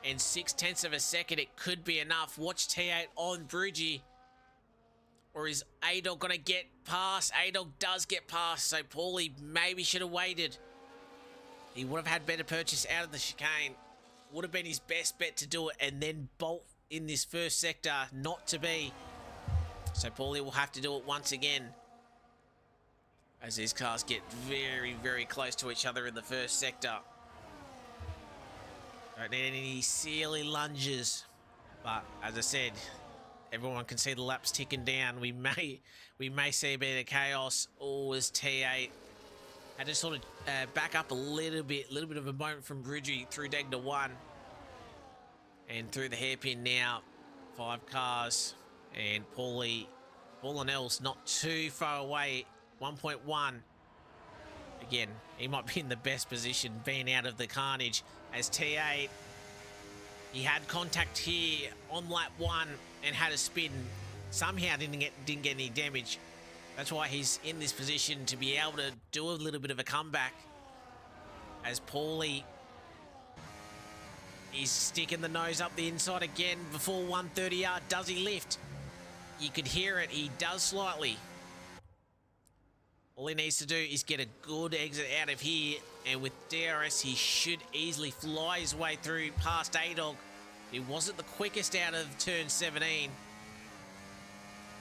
And 0.6 of a second, it could be enough. Watch T8 on Bridgie. Or is A-Dog going to get past? A-Dog does get past, so Paulie maybe should have waited. He would have had better purchase out of the chicane. Would have been his best bet to do it and then bolt in this first sector, not to be. So Paulie will have to do it once again. As these cars get very, very close to each other in the first sector. Don't need any silly lunges. But as I said, everyone can see the laps ticking down. We may see a bit of chaos. Always T8 had to sort of back up a little bit of a moment from Bridgie through Degner 1 and through the hairpin now. 5 cars and Paul and Els not too far away. 1.1. Again, he might be in the best position being out of the carnage as T8. He had contact here on lap 1 and had a spin. Somehow didn't get any damage. That's why he's in this position to be able to do a little bit of a comeback. As Paulie is sticking the nose up the inside again before 130R. Does he lift? You could hear it. He does slightly. All he needs to do is get a good exit out of here. And with DRS, he should easily fly his way through past A-Dog. He wasn't the quickest out of turn 17.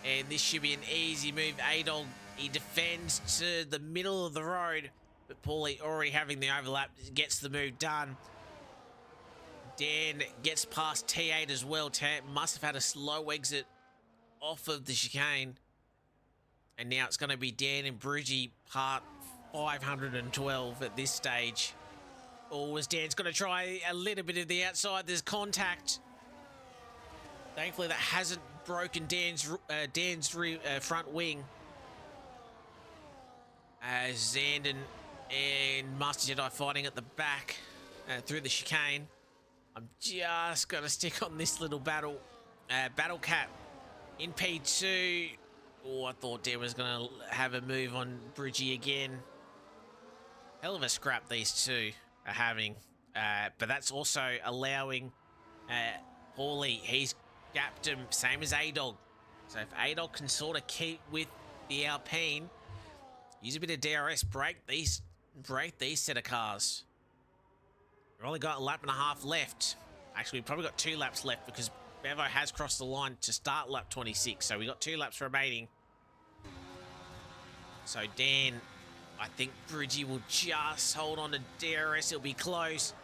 And this should be an easy move. A-Dog He defends to the middle of the road, but Paulie already having the overlap gets the move done. Dan gets past T8 as well. Must have had a slow exit off of the chicane. And now it's going to be Dan and Bridgie part 512 at this stage. Or as Dan's going to try a little bit of the outside. There's contact. Thankfully, that hasn't broken Dan's front wing. As Zandon and Master Jedi fighting at the back through the chicane. I'm just going to stick on this little battle. Battle Cat in P2. Oh, I thought Dan was going to have a move on Bridgie again. Hell of a scrap these two are having. But that's also allowing Paulie. He's gapped him, same as A-Dog. So if A-Dog can sort of keep with the Alpine, use a bit of DRS, break these set of cars. We've only got a lap and a half left. Actually, we've probably got 2 laps left because Bevo has crossed the line to start lap 26. So we've got 2 laps remaining. So Dan, I think Bridgie will just hold on to DRS. It'll be close.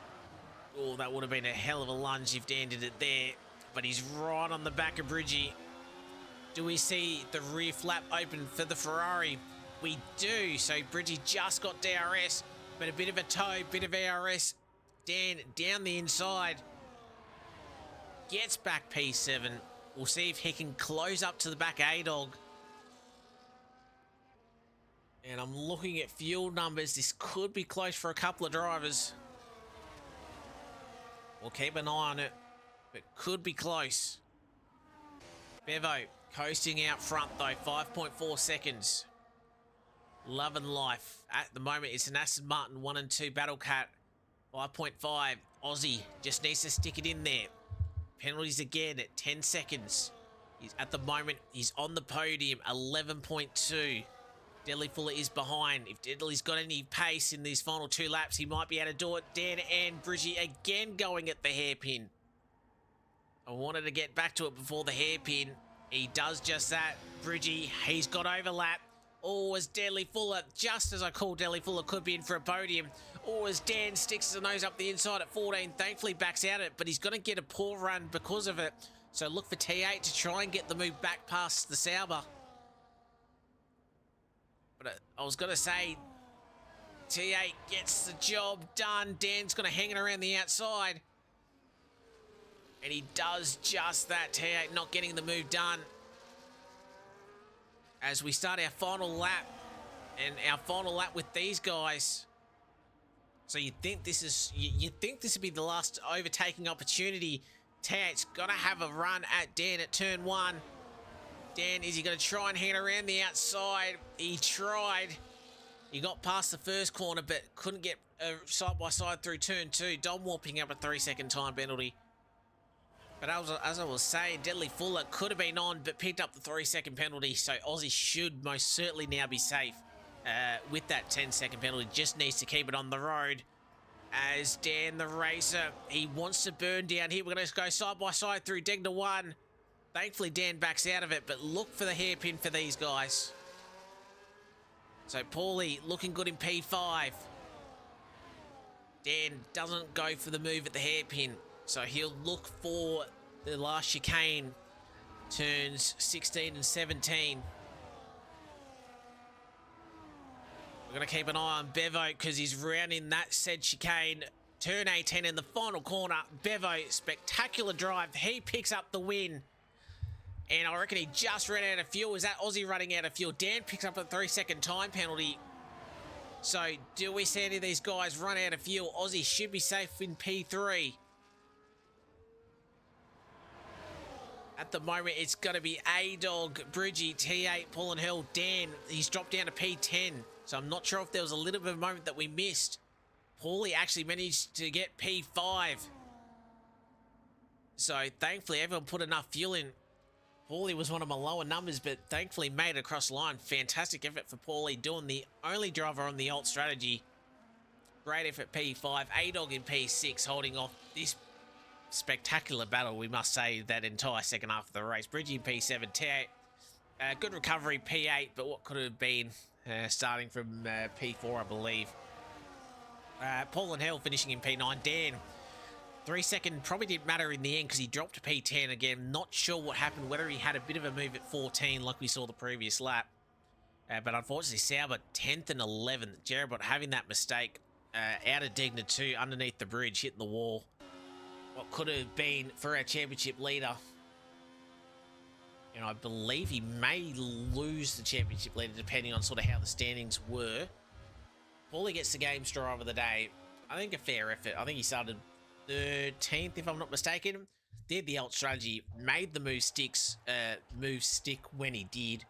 Oh, that would have been a hell of a lunge if Dan did it there. But he's right on the back of Bridgie. Do we see the rear flap open for the Ferrari? We do. So Bridgie just got DRS, but a bit of a tow, bit of ARS. Dan down the inside. Gets back P7. We'll see if he can close up to the back A-Dog. And I'm looking at fuel numbers. This could be close for a couple of drivers. We'll keep an eye on it, but could be close. Bevo coasting out front though, 5.4 seconds. Love and life. At the moment, it's an Aston Martin 1 and 2 Battle Cat. 5.5. Aussie just needs to stick it in there. Penalties again at 10 seconds. At the moment, he's on the podium, 11.2. Deadly Fuller is behind. If Deadly's got any pace in these final 2 laps, he might be able to do it. Dan and Bridgie again going at the hairpin. I wanted to get back to it before the hairpin. He does just that. Bridgie, he's got overlap. Oh, as Deadly Fuller, just as I called Deadly Fuller, could be in for a podium. Oh, as Dan sticks his nose up the inside at 14, thankfully backs out it, but he's going to get a poor run because of it. So look for T8 to try and get the move back past the Sauber. But I was going to say, T8 gets the job done. Dan's going to hang it around the outside. And he does just that. T8 not getting the move done. As we start our final lap. And our final lap with these guys. So you think this is... You think this would be the last overtaking opportunity. T8's going to have a run at Dan at turn 1. Dan, is he going to try and hang it around the outside? He tried. He got past the first corner, but couldn't get side-by-side through turn 2. Dom warping up a 3-second time penalty. But as I was saying, Deadly Fuller could have been on, but picked up the 3-second penalty. So Aussie should most certainly now be safe with that 10-second penalty. Just needs to keep it on the road. As Dan, the racer, he wants to burn down here. We're going to go side-by-side through Degna 1. Thankfully, Dan backs out of it, but look for the hairpin for these guys. So, Paulie looking good in P5. Dan doesn't go for the move at the hairpin, so he'll look for the last chicane, turns 16 and 17. We're going to keep an eye on Bevo because he's rounding that said chicane. Turn 18 in the final corner. Bevo, spectacular drive. He picks up the win. And I reckon he just ran out of fuel. Is that Aussie running out of fuel? Dan picks up a 3-second time penalty. So, do we see any of these guys run out of fuel? Aussie should be safe in P3. At the moment, it's going to be A-Dog, Bridgie, T8, Paul and Hill, Dan. He's dropped down to P10. So, I'm not sure if there was a little bit of a moment that we missed. Paulie actually managed to get P5. So, thankfully, everyone put enough fuel in. Paulie was one of my lower numbers, but thankfully made it across the line. Fantastic effort for Paulie, doing the only driver on the alt strategy. Great effort P5. A-Dog in P6, holding off this spectacular battle, we must say, that entire second half of the race. Bridgie in P7, T8 Good recovery, P8, but what could have been starting from P4, I believe. Paul and Hill finishing in P9. Dan, 3 second probably didn't matter in the end because he dropped to P10 again. Not sure what happened, whether he had a bit of a move at 14 like we saw the previous lap. But unfortunately, Sauber 10th and 11th. Jerabot having that mistake out of Digna 2 underneath the bridge, hitting the wall. What could have been for our championship leader. And I believe he may lose the championship leader depending on sort of how the standings were. Paulie gets the game driver of the day. I think a fair effort. I think he started 13th, if I'm not mistaken. Did the alt strategy, made the move stick when he did,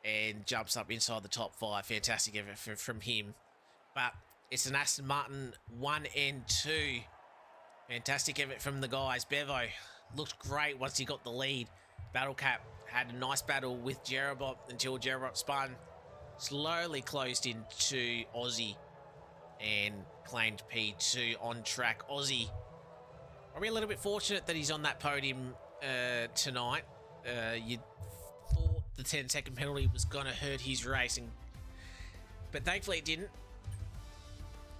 and jumps up inside the top 5. Fantastic effort from him. But it's an Aston Martin 1 and 2. Fantastic effort from the guys. Bevo looked great once he got the lead. Battle Cap had a nice battle with Jerabot until Jerabot spun. Slowly closed into Aussie and claimed P2 on track. Aussie, are we a little bit fortunate that he's on that podium tonight? You thought the 10-second penalty was going to hurt his racing, but thankfully it didn't.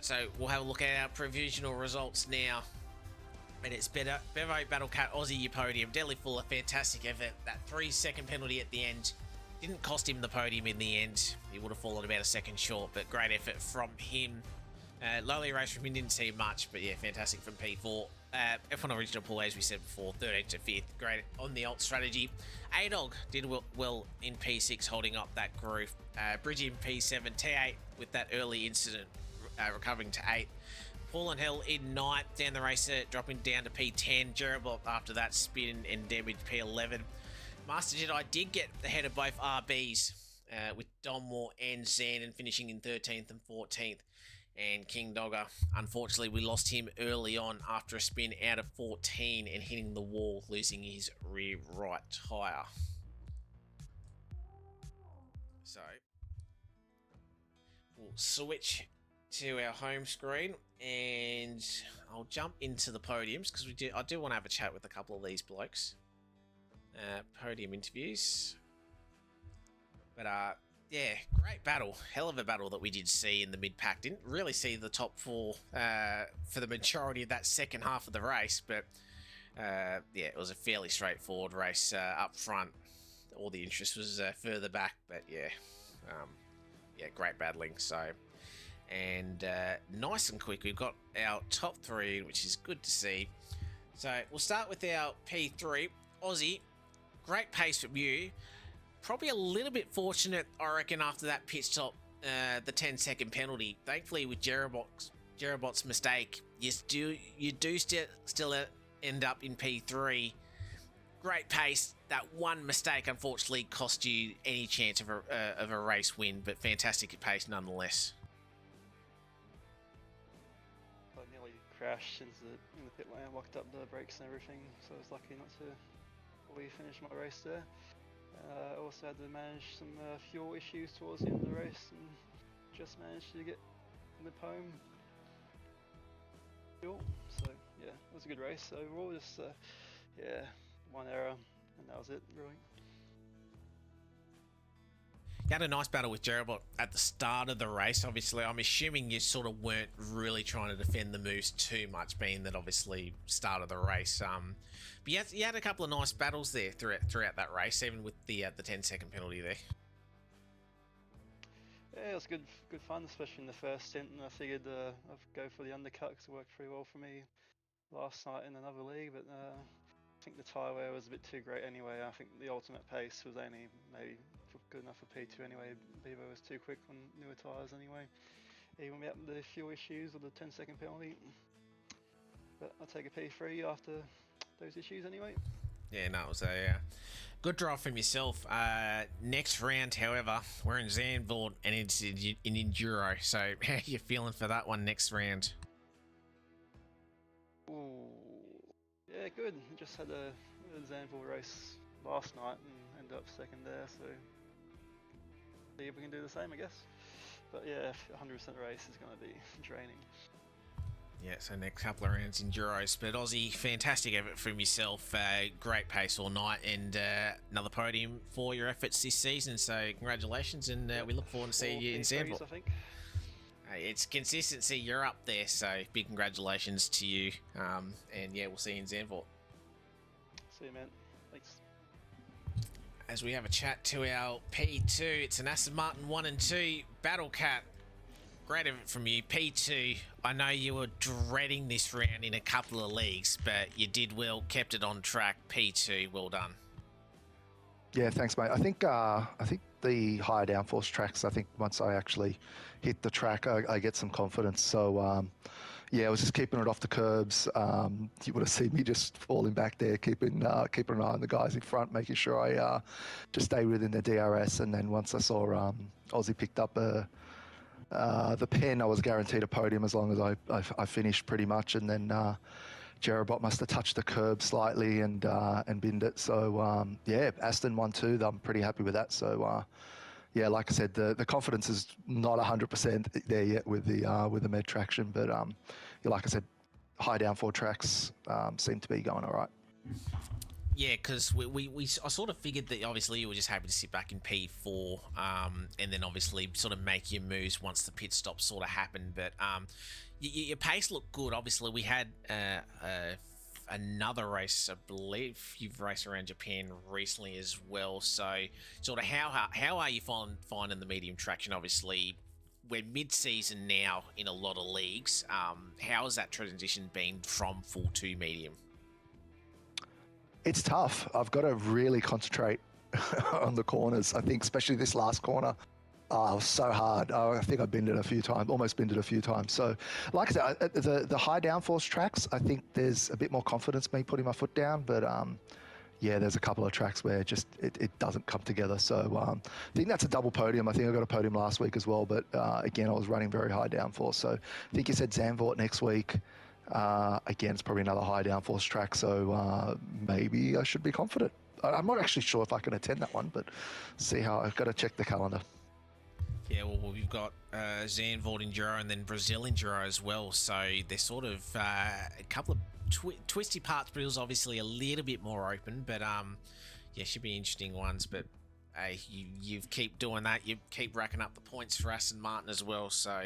So we'll have a look at our provisional results now. And it's Bevo, Battle Cat, Aussie, your podium. Deadly Fuller, fantastic effort. That 3-second penalty at the end didn't cost him the podium in the end. He would have fallen about a second short, but great effort from him. Lowly race from him, didn't see much, but yeah, fantastic from P4. F1 Original Pool, as we said before, 13th to 5th. Great on the alt strategy. A-Dog did well in P6, holding up that group. Bridgie in P7, T8 with that early incident, recovering to 8th. Paul and Hill in 9th, down the race, dropping down to P10. Jerabot after that spin and damage P11. Master Jedi did get ahead of both RBs with Donmore and Zandon finishing in 13th and 14th. And King Dogger, unfortunately, we lost him early on after a spin out of 14 and hitting the wall, losing his rear right tyre. So, we'll switch to our home screen and I'll jump into the podiums because I do want to have a chat with a couple of these blokes. Podium interviews. But yeah, great battle. Hell of a battle that we did see in the mid-pack. Didn't really see the top 4 for the majority of that second half of the race, but yeah, it was a fairly straightforward race up front. All the interest was further back, but yeah, yeah, great battling. So, and nice and quick, we've got our top 3, which is good to see. So we'll start with our P3. Aussie, great pace from you. Probably a little bit fortunate, I reckon, after that pit stop, the 10-second penalty. Thankfully, with Jerabot's mistake, you do still end up in P3. Great pace. That one mistake, unfortunately, cost you any chance of a race win, but fantastic pace nonetheless. I nearly crashed in the pit lane, locked up the brakes and everything, so I was lucky not to fully finish my race there. I also had to manage some fuel issues towards the end of the race and just managed to get in the pome fuel. So yeah, it was a good race overall. Just yeah, one error and that was it really. You had a nice battle with Jerabot at the start of the race. Obviously, I'm assuming you sort of weren't really trying to defend the moves too much, being that obviously start of the race. But you had a couple of nice battles there throughout that race, even with the 10-second penalty there. Yeah, it was good fun, especially in the first stint. And I figured I'd go for the undercut because it worked pretty well for me last night in another league. But I think the tyre wear was a bit too great anyway. I think the ultimate pace was only maybe good enough for P2 anyway. Bevo was too quick on newer tyres anyway. Even without the fuel issues or the 10-second penalty. But I'll take a P3 after those issues anyway. Yeah, no, it was a good drive from yourself. Next round, however, we're in Zandvoort and it's in Enduro. So how are you feeling for that one next round? Ooh, yeah, good. Just had a Zandvoort race last night and ended up second there. So see if we can do the same, I guess. But yeah, 100% race is going to be draining. Yeah, so next couple of rounds in Euros. But Aussie, fantastic effort from yourself. Great pace all night, and another podium for your efforts this season. So congratulations, and Yep, we look forward to seeing 4 you in P3s, Sandville. I think. Hey, it's consistency. You're up there, so big congratulations to you. And yeah, we'll see you in Zandvoort. See you, man. Thanks. As we have a chat to our P2, it's an Aston Martin 1 and 2 Battle Cat. Great effort from you. P2, I know you were dreading this round in a couple of leagues, but you did well, kept it on track. P2, well done. Yeah, thanks, mate. I think the higher downforce tracks, I think once I actually hit the track, I get some confidence. So, yeah, I was just keeping it off the curbs. You would have seen me just falling back there, keeping an eye on the guys in front, making sure I just stay within the DRS. And then once I saw Aussie picked up the pen, I was guaranteed a podium as long as I finished pretty much. And then Jerabot must have touched the curb slightly and binned it. So yeah, Aston 1-2. I'm pretty happy with that. So yeah, like I said, the confidence is not 100% there yet with the med traction, but yeah, like I said, high downforce tracks seem to be going all right. Yeah, because I sort of figured that obviously you were just happy to sit back in P4 and then obviously sort of make your moves once the pit stop sort of happened. But your pace looked good. Obviously, we had another race, I believe you've raced around Japan recently as well. So sort of how are you finding the medium traction? Obviously, we're mid-season now in a lot of leagues. How has that transition been from full to medium? It's tough. I've got to really concentrate on the corners. I think especially this last corner, it was so hard. I think I binned it a few times, almost binned it a few times. So, like I said, the high downforce tracks, I think there's a bit more confidence me putting my foot down. But yeah, there's a couple of tracks where just it doesn't come together. So I think that's a double podium. I think I got a podium last week as well. But again, I was running very high downforce. So I think you said Zandvoort next week. Again, it's probably another high downforce track, so maybe I should be confident. I'm not actually sure if I can attend that one, but see how I've got to check the calendar. Yeah, well, we've got Zandvoort Enduro and then Brazil Enduro as well, so they're sort of a couple of twisty parts. Brazil's obviously a little bit more open, but yeah, should be interesting ones. But hey, you keep doing that. You keep racking up the points for Aston Martin as well. So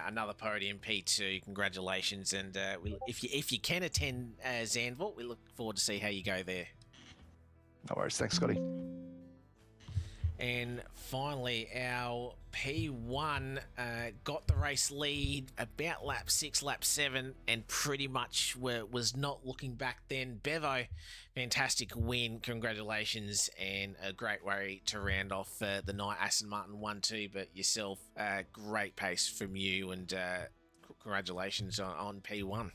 another podium, P2. Congratulations! And if you can attend Zandvoort, we look forward to see how you go there. No worries. Thanks, Scotty. And finally, our P1 got the race lead about lap 6, lap 7, and pretty much was not looking back then. Bevo, fantastic win. Congratulations, and a great way to round off the night. Aston Martin 1-2, but yourself, great pace from you, and congratulations on P1.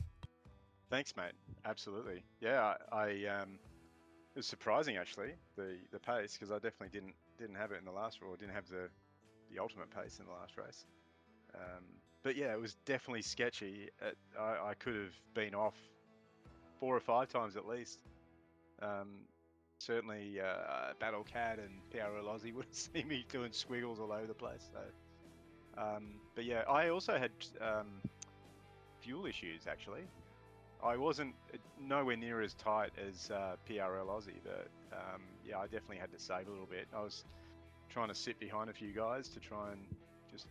Thanks, mate. Absolutely. Yeah, it was surprising actually the pace, because I definitely didn't have it in the last, or didn't have the ultimate pace in the last race. But yeah, it was definitely sketchy. I could have been off 4 or 5 times at least. Certainly Battle Cat and PRL Aussie would see me doing squiggles all over the place. So, but yeah, I also had fuel issues actually. I wasn't nowhere near as tight as PRL Aussie, but yeah, I definitely had to save a little bit. I was trying to sit behind a few guys to try and just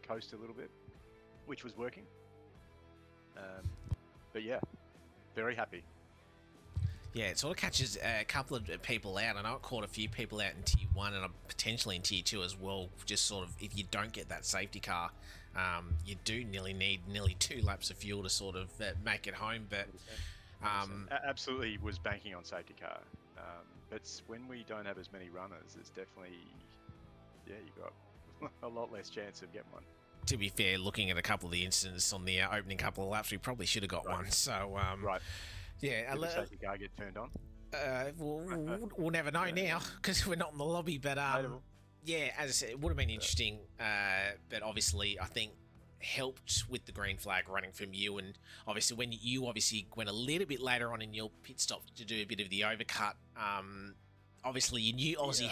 coast a little bit, which was working. But yeah, very happy. Yeah, it sort of catches a couple of people out. I know it caught a few people out in Tier 1 and potentially in Tier 2 as well. Just sort of, if you don't get that safety car, you do need 2 laps of fuel to sort of make it home. But absolutely was banking on safety car. But when we don't have as many runners, it's definitely, yeah, you got a lot less chance of getting one. To be fair, looking at a couple of the incidents on the opening couple of laps, we probably should have got one. So right. Yeah, did the safety car get turned on? We'll never know now because we're not in the lobby. But yeah, as I said, it would have been interesting. But obviously, I think helped with the green flag running from you, and obviously when you went a little bit later on in your pit stop to do a bit of the overcut. Obviously, you knew Aussie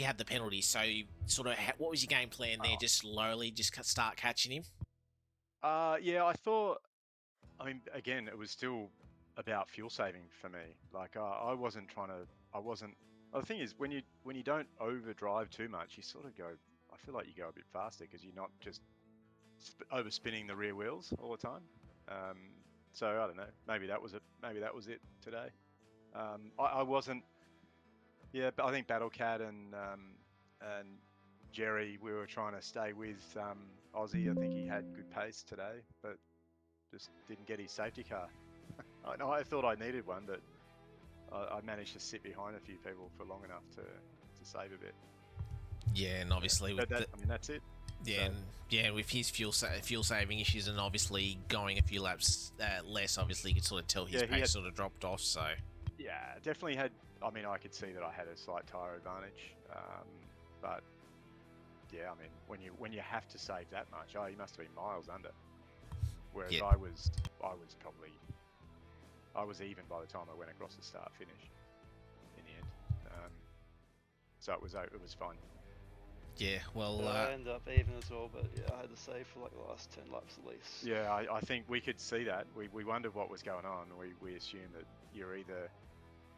had the penalty. So, sort of, what was your game plan there? Just slowly, just start catching him. Yeah, I thought I mean, again, it was still about fuel saving for me. Like I wasn't trying to. I wasn't. The thing is, when you don't overdrive too much, you sort of go. I feel like you go a bit faster because you're not just overspinning the rear wheels all the time. So I don't know. Maybe that was it. Maybe that was it today. I wasn't. Yeah, but I think Battlecat and Jerry, we were trying to stay with Aussie. I think he had good pace today, but just didn't get his safety car. I know I thought I needed one, but I managed to sit behind a few people for long enough to save a bit. Yeah, and obviously with I mean, that's it. yeah, and yeah, with his fuel saving issues and obviously going a few laps less, obviously you could sort of tell his pace sort of dropped off. So yeah, definitely had. I mean, I could see that I had a slight tyre advantage, but yeah, I mean, when you have to save that much, you must have been miles under. Whereas I was even by the time I went across the start finish in the end. So it was fine. Yeah, well, I ended up even as well, but yeah, I had to save for like the last 10 laps at least. Yeah, I think we could see that. We wondered what was going on. We assumed that you're either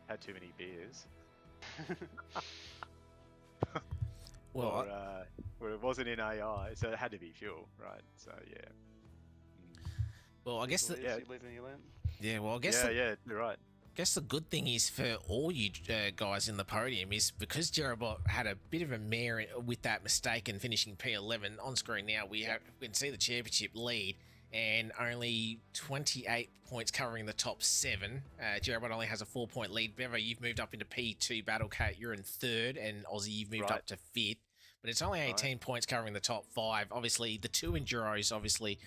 had too many beers, well, or it wasn't in AI, so it had to be fuel, right? So yeah. Well, I guess You live and you learn. yeah. Well, I guess Yeah, you're right. guess the good thing is for all you guys in the podium is because Jerobot had a bit of a mare with that mistake and finishing P11 on screen now. We can see the championship lead and only 28 points covering the top 7. Jerobot only has a 4-point lead. Bevo, you've moved up into P2. Battlecat, you're in 3rd, and Aussie, you've moved up to 5th. But it's only 18 points covering the top 5. Obviously, the 2 Enduros, obviously,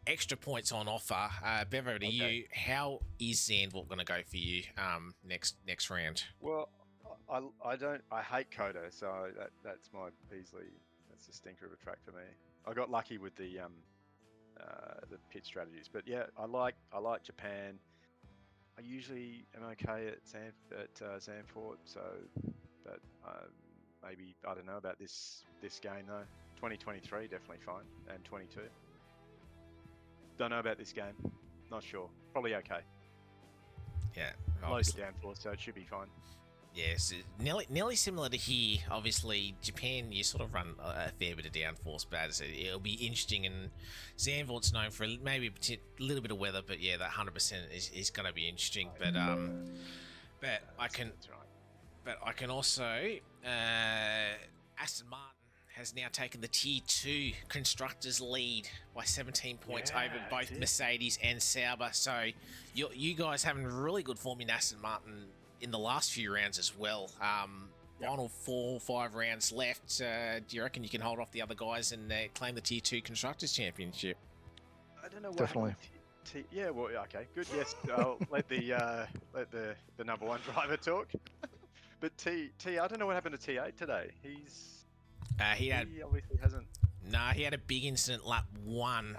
extra points on offer. Bevo, to you, how is Zandvoort going to go for you next round? Well, I hate Coda, so that's my Beasley. That's the stinker of a track for me. I got lucky with the pit strategies, but yeah, I like Japan. I usually am okay at Zandvoort, so but maybe I don't know about this game though. 2023 definitely fine, and 22. Don't know about this game. Not sure. Probably okay. Yeah, Loads of downforce, so it should be fine. Yes, nearly similar to here. Obviously, Japan, you sort of run a fair bit of downforce, but as I said, it'll be interesting. And Zandvoort's known for maybe a little bit of weather, but yeah, that 100% is going to be interesting. But I can also Aston Martin has now taken the Tier 2 Constructors lead by 17 points over both Mercedes and Sauber. So you guys having really good form in Aston Martin in the last few rounds as well. Final 4 or 5 rounds left. Do you reckon you can hold off the other guys and claim the Tier 2 Constructors Championship? I don't know. Definitely. Yeah. Well. Okay. Good. Yes. I'll let the number 1 driver talk. But T. I don't know what happened to T8 today. He obviously hasn't. Nah, he had a big incident lap 1.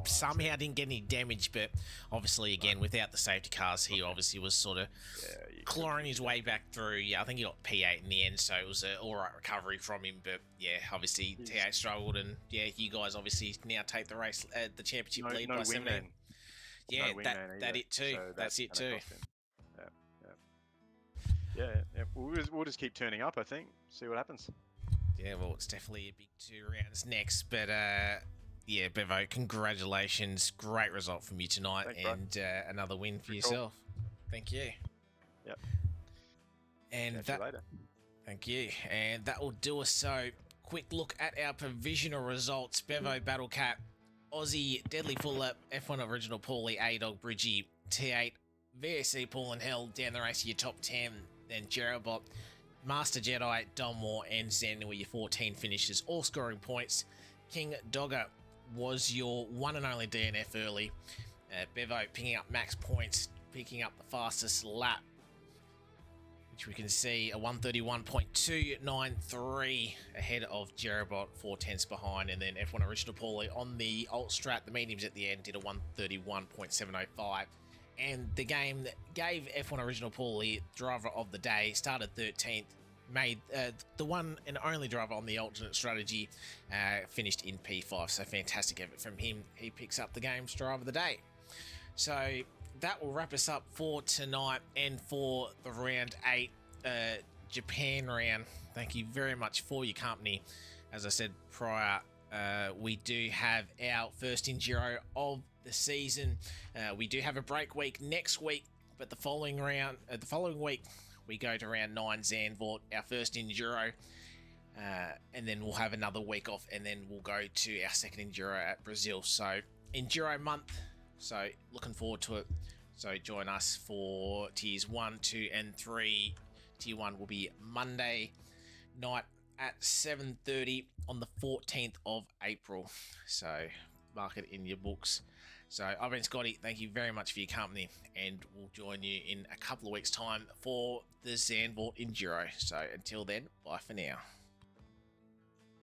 Somehow didn't get any damage, but obviously, again, without the safety cars, he obviously was sort of clawing his way back through. Yeah, I think he got P8 in the end, so it was an alright recovery from him. But yeah, obviously, T8 struggled, and yeah, you guys obviously now take the race, the championship lead by 17. Yeah, that's it too. So that's it too. Yeah. We'll just keep turning up, I think. See what happens. Yeah, well, it's definitely a big 2 rounds next, but yeah, Bevo, congratulations. Great result from you tonight. Thanks, and another win for yourself. Thank you. Yep. And Catch you later. Thank you. And that will do us. So, quick look at our provisional results. Bevo, Battlecat, Aussie, Deadly Fuller, F1 Original Paulie, A-Dog, Bridgie, T8, VSC, Paul and Hell, down the race to your top 10. Then Jerobot, Master Jedi, Donmore, and Zen were your 14 finishes, all scoring points. King Dogger was your one and only DNF early. Bevo picking up max points, picking up the fastest lap, which we can see a 131.293 ahead of Jerobot, 4/10 behind, and then F1 Original Paulie on the alt strat, the mediums at the end, did a 131.705. And the game that gave F1 Original Paulie driver of the day, started 13th, made the one and only driver on the alternate strategy, finished in P5. So fantastic effort from him. He picks up the game's driver of the day. So that will wrap us up for tonight and for the round 8 Japan round. Thank you very much for your company. As I said prior, we do have our first Enduro of the season. We do have a break week next week, but the following week we go to round 9 Zandvoort, our first Enduro, and then we'll have another week off, and then we'll go to our second Enduro at Brazil. So Enduro month, so looking forward to it. So join us for tiers 1, 2 and 3. Tier 1 will be Monday night at 7:30 on the 14th of April. So mark it in your books. So I've been Scotty. Thank you very much for your company, and we'll join you in a couple of weeks' time for the Zandvoort Enduro. So until then, bye for now.